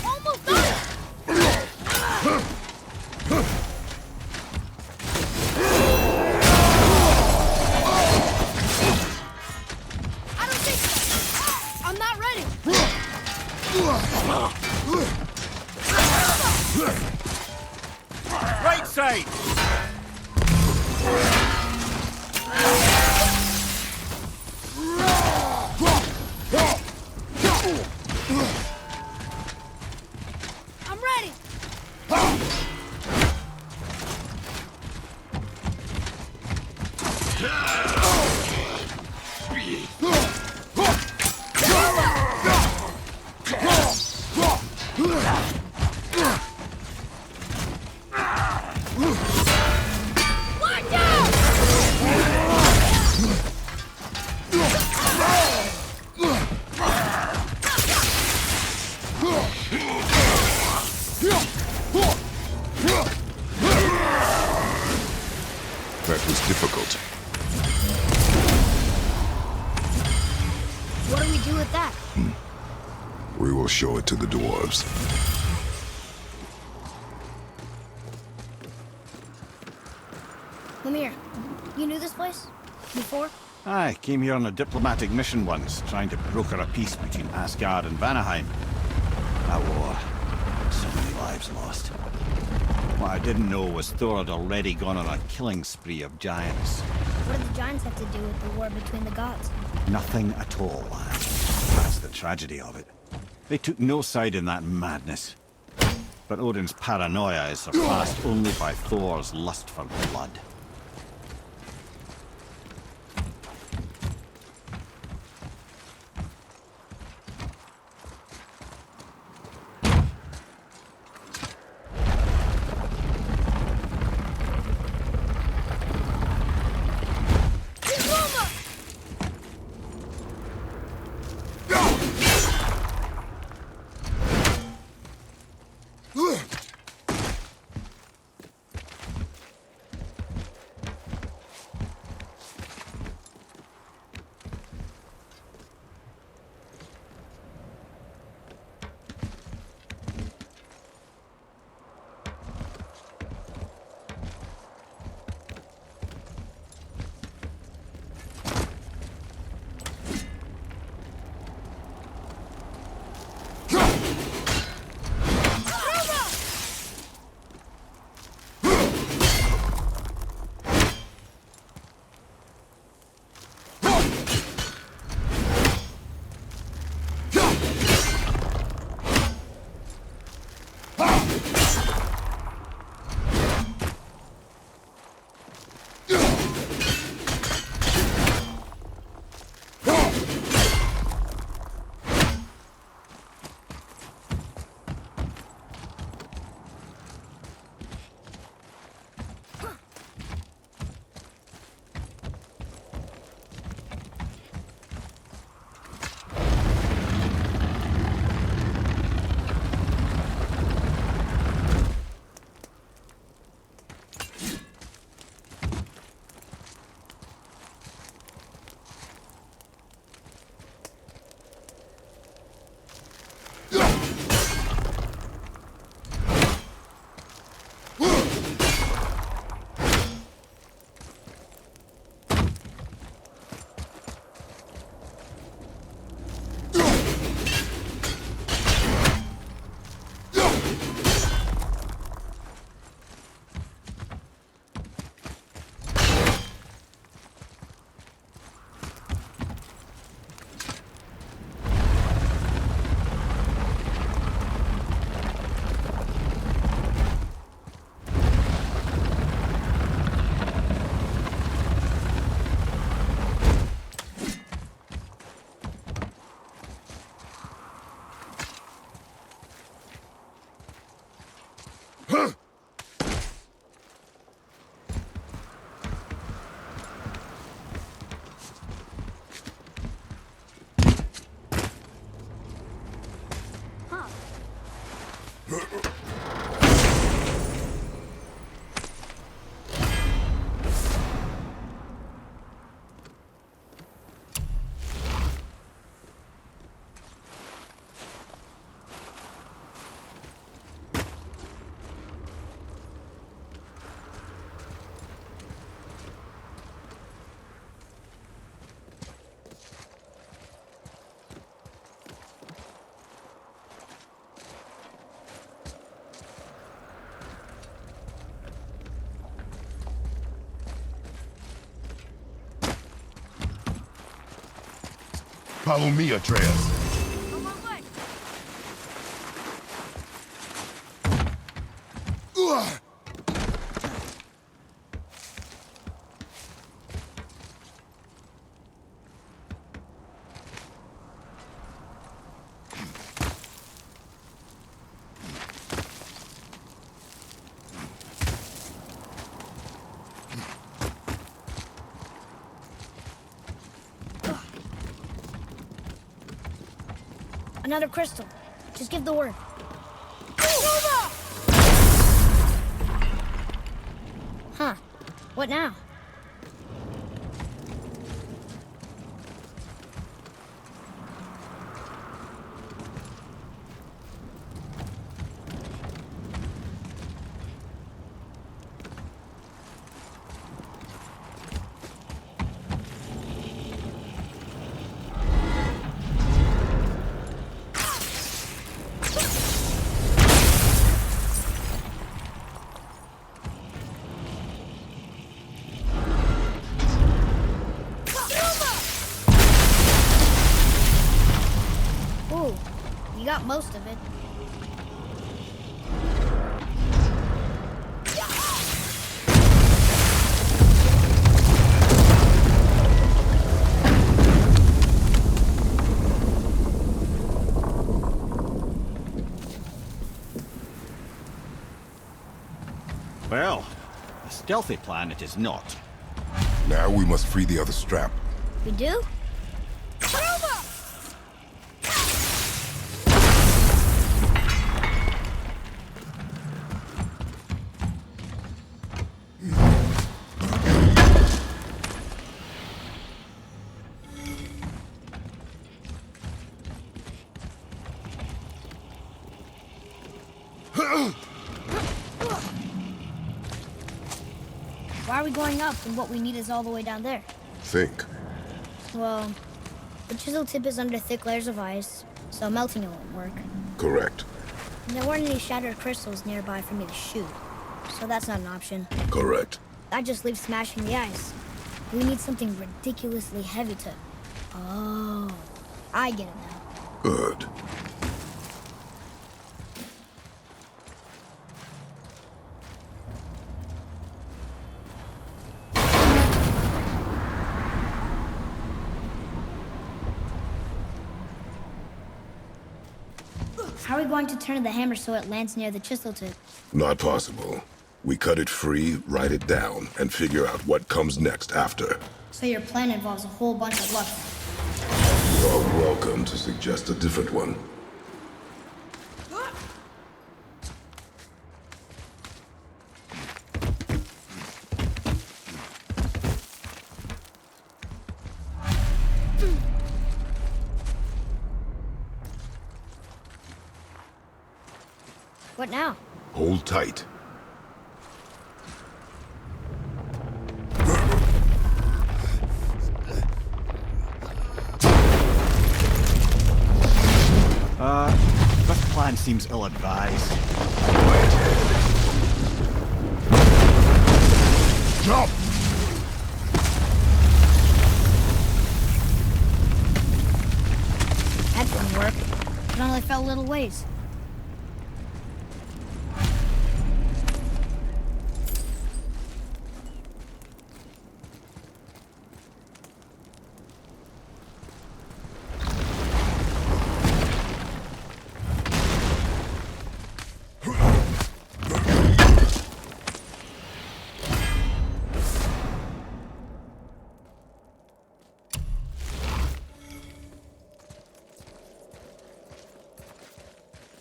Almost done! I don't think so. I'm not ready. Right side! I'm ready. Watch That was difficult. What do we do with that? We will show it to the dwarves. Mimir, you knew this place? Before? I came here on a diplomatic mission once, trying to broker a peace between Asgard and Vanaheim. That war. So many lives lost. What I didn't know was Thor had already gone on a killing spree of giants. What did the giants have to do with the war between the gods? Nothing at all, lad. That's the tragedy of it. They took no side in that madness. But Odin's paranoia is surpassed only by Thor's lust for blood. Follow me, Atreus. Another crystal. Just give the word. Nova! Huh. What now? Ooh, you got most of it. Well, a stealthy plan it is not. Now we must free the other strap. We do? Why are we going up when what we need is all the way down there? Think. Well, the chisel tip is under thick layers of ice, so melting it won't work. Correct. And there weren't any shattered crystals nearby for me to shoot, so that's not an option. Correct. That just leaves smashing the ice. We need something ridiculously heavy to... Oh, I get it now. Good. How are we going to turn the hammer so it lands near the chisel tip? Not possible. We cut it free, write it down, and figure out what comes next after. So your plan involves a whole bunch of luck. You are welcome to suggest a different one. What now? Hold tight. This plan seems ill-advised. Jump! That didn't work. It only fell a little ways.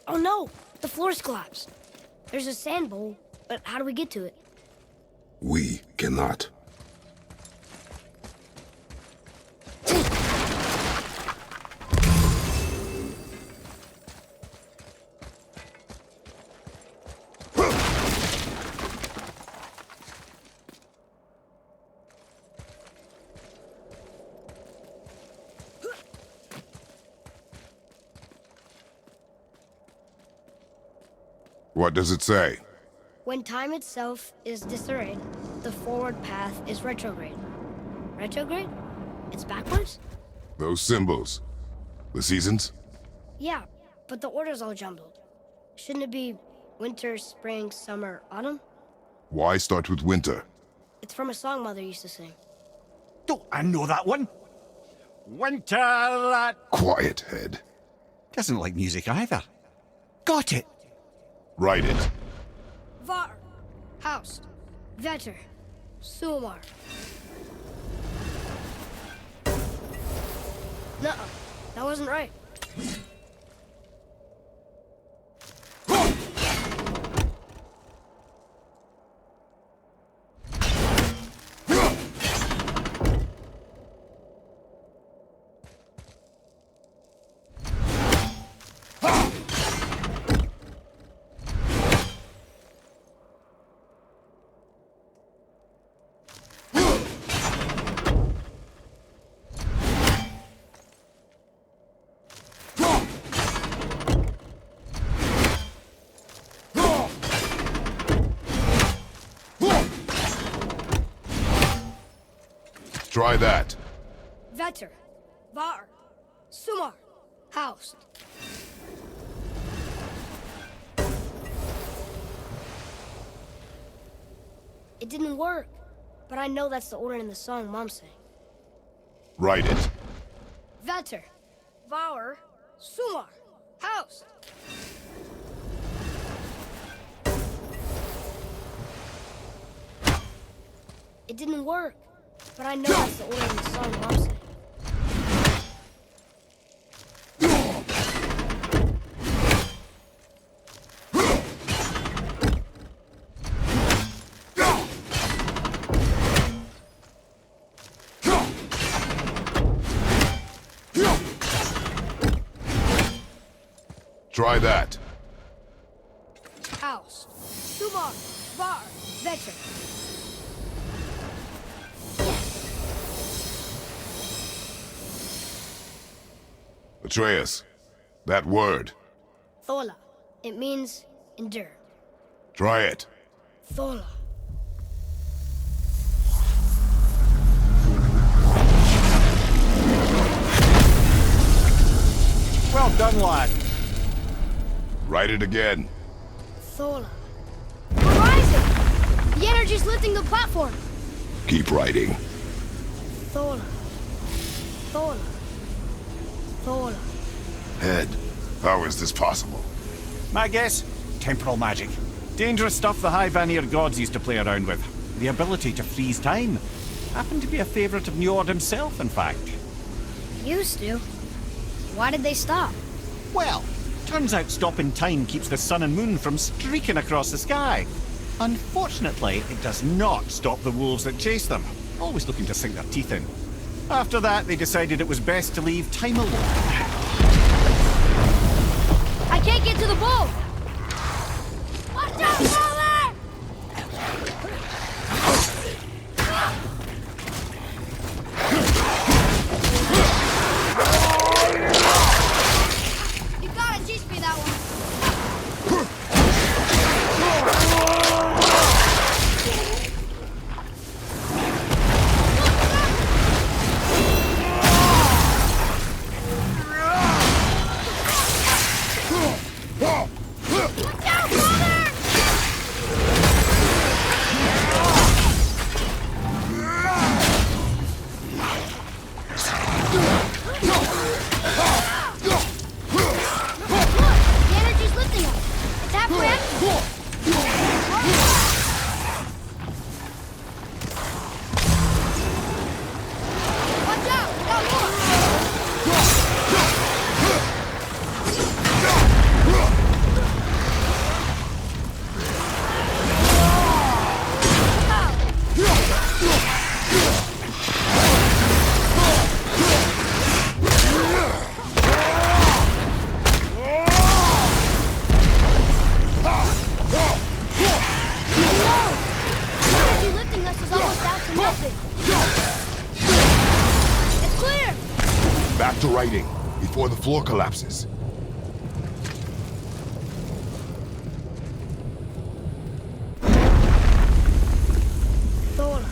Oh no! The floor's collapsed. There's a sand bowl, but how do we get to it? We cannot. What does it say? When time itself is disarrayed, the forward path is retrograde. Retrograde? It's backwards? Those symbols. The seasons? Yeah, but the order's all jumbled. Shouldn't it be winter, spring, summer, autumn? Why start with winter? It's from a song Mother used to sing. Don't I know that one? Winter that... Quiet, head. Doesn't like music either. Got it. Write it. Var, Haust, Vetter, Sumar. Nuh-uh, that wasn't right. Try that. Vetter, Var, Sumar, Haust. It didn't work, but I know that's the order in the song Mom sang. Write it. Vetter, Var, Sumar, Haust. It didn't work, but I know that's the order in the song Mom sang. Try that. Haust, Sumar, Var, Vetter. Atreus, that word. Thola. It means endure. Try it. Thola. Well done, lad. Write it again. Thola. We're rising! The energy's lifting the platform. Keep writing. Thola. Thola. Thola. Head, how is this possible? My guess? Temporal magic. Dangerous stuff the High Vanir gods used to play around with. The ability to freeze time. Happened to be a favorite of Njord himself, in fact. Used to. Why did they stop? Well, turns out stopping time keeps the sun and moon from streaking across the sky. Unfortunately, it does not stop the wolves that chase them, always looking to sink their teeth in. After that, they decided it was best to leave time alone. I can't get to the boat! Watch out, brother! You gotta teach me that one. Back to writing, before the floor collapses. Thola.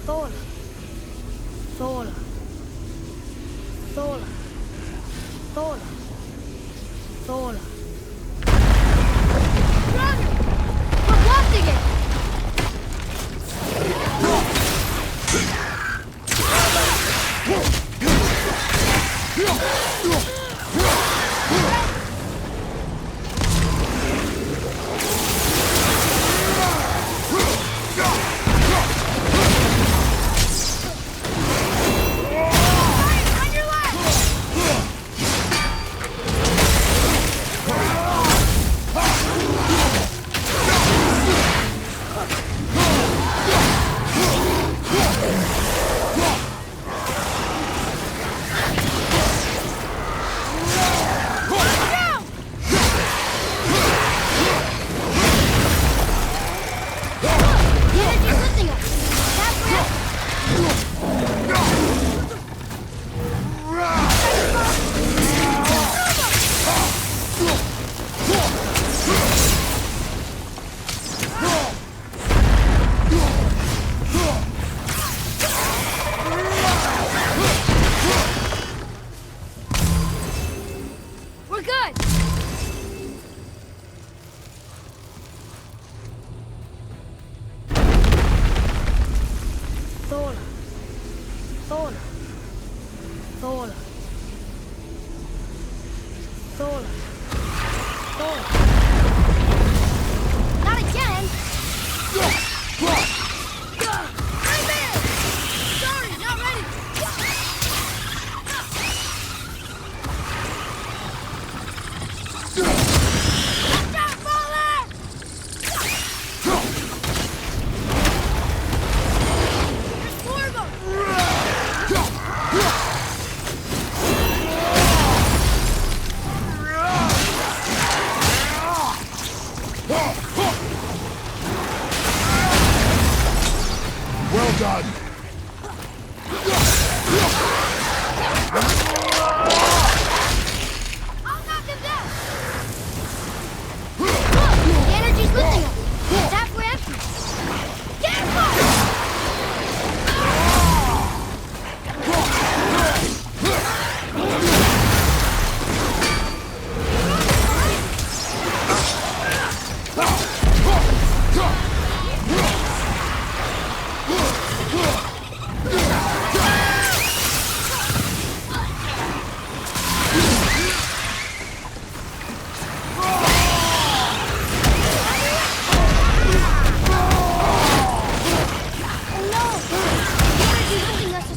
Thola. Thola. Thola. Thola. Thola. Brother! We're blasting it! Well done. I'll knock him down! Look! The energy's lifting him! It's halfway empty! Careful!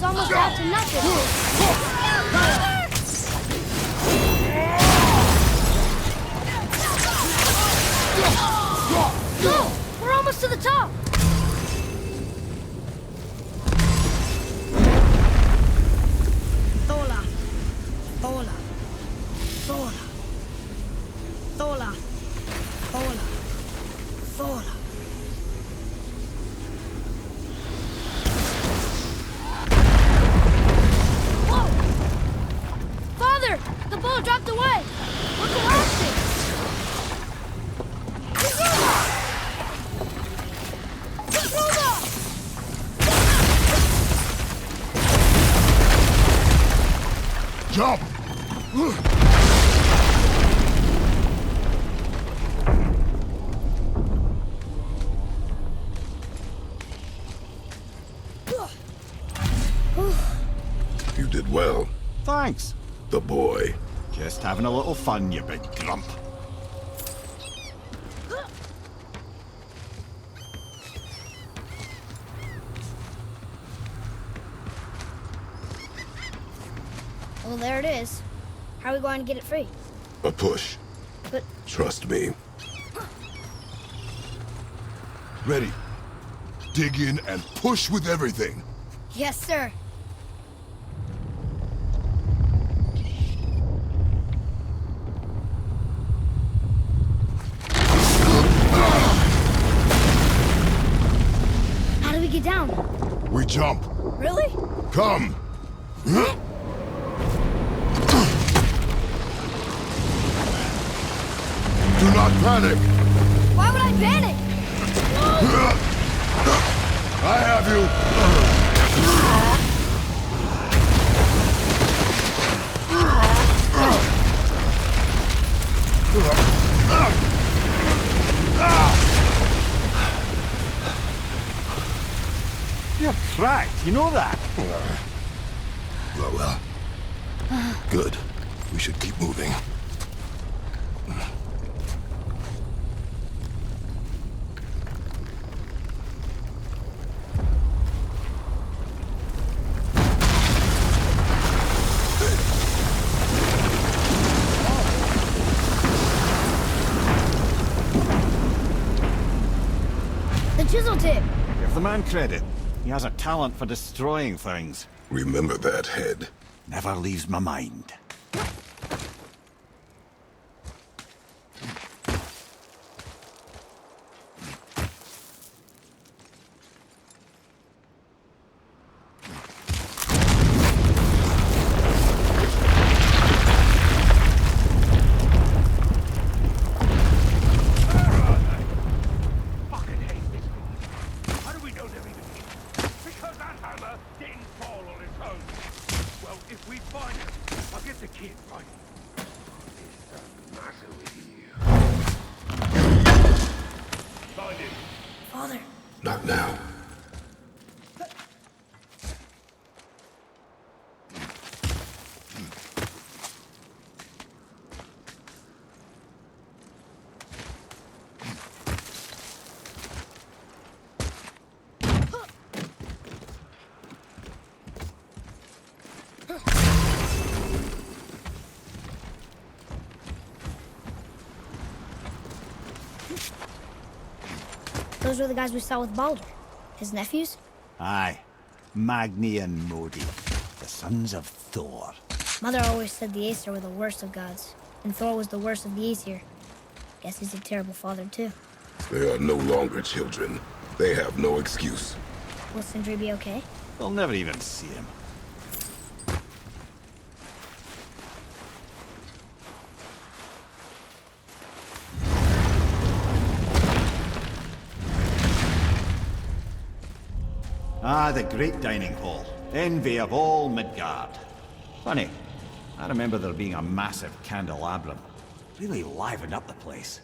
Almost out to nothing. Go! We're almost to the top. Thola. Thola. Thola. Thola. Thola. Thola. The ball dropped away! We're collapsing! Jump! You did well. Thanks. The boy. Just having a little fun, you big grump. Well, there it is. How are we going to get it free? A push. But... Trust me. Ready. Dig in and push with everything. Yes, sir. How do we get down? We jump. Really? Come. Do not panic. Why would I panic? I have you. You're cracked, you know that? Well. Good. We should keep moving. The chisel tip. Give the man credit. He has a talent for destroying things. Remember that head. Never leaves my mind. Father. Not now. Those were the guys we saw with Baldur. His nephews? Aye. Magni and Modi, the sons of Thor. Mother always said the Aesir were the worst of gods, and Thor was the worst of the Aesir. Guess he's a terrible father, too. They are no longer children. They have no excuse. Will Sindri be okay? They'll never even see him. Ah, the great dining hall. Envy of all Midgard. Funny, I remember there being a massive candelabrum. Really livened up the place.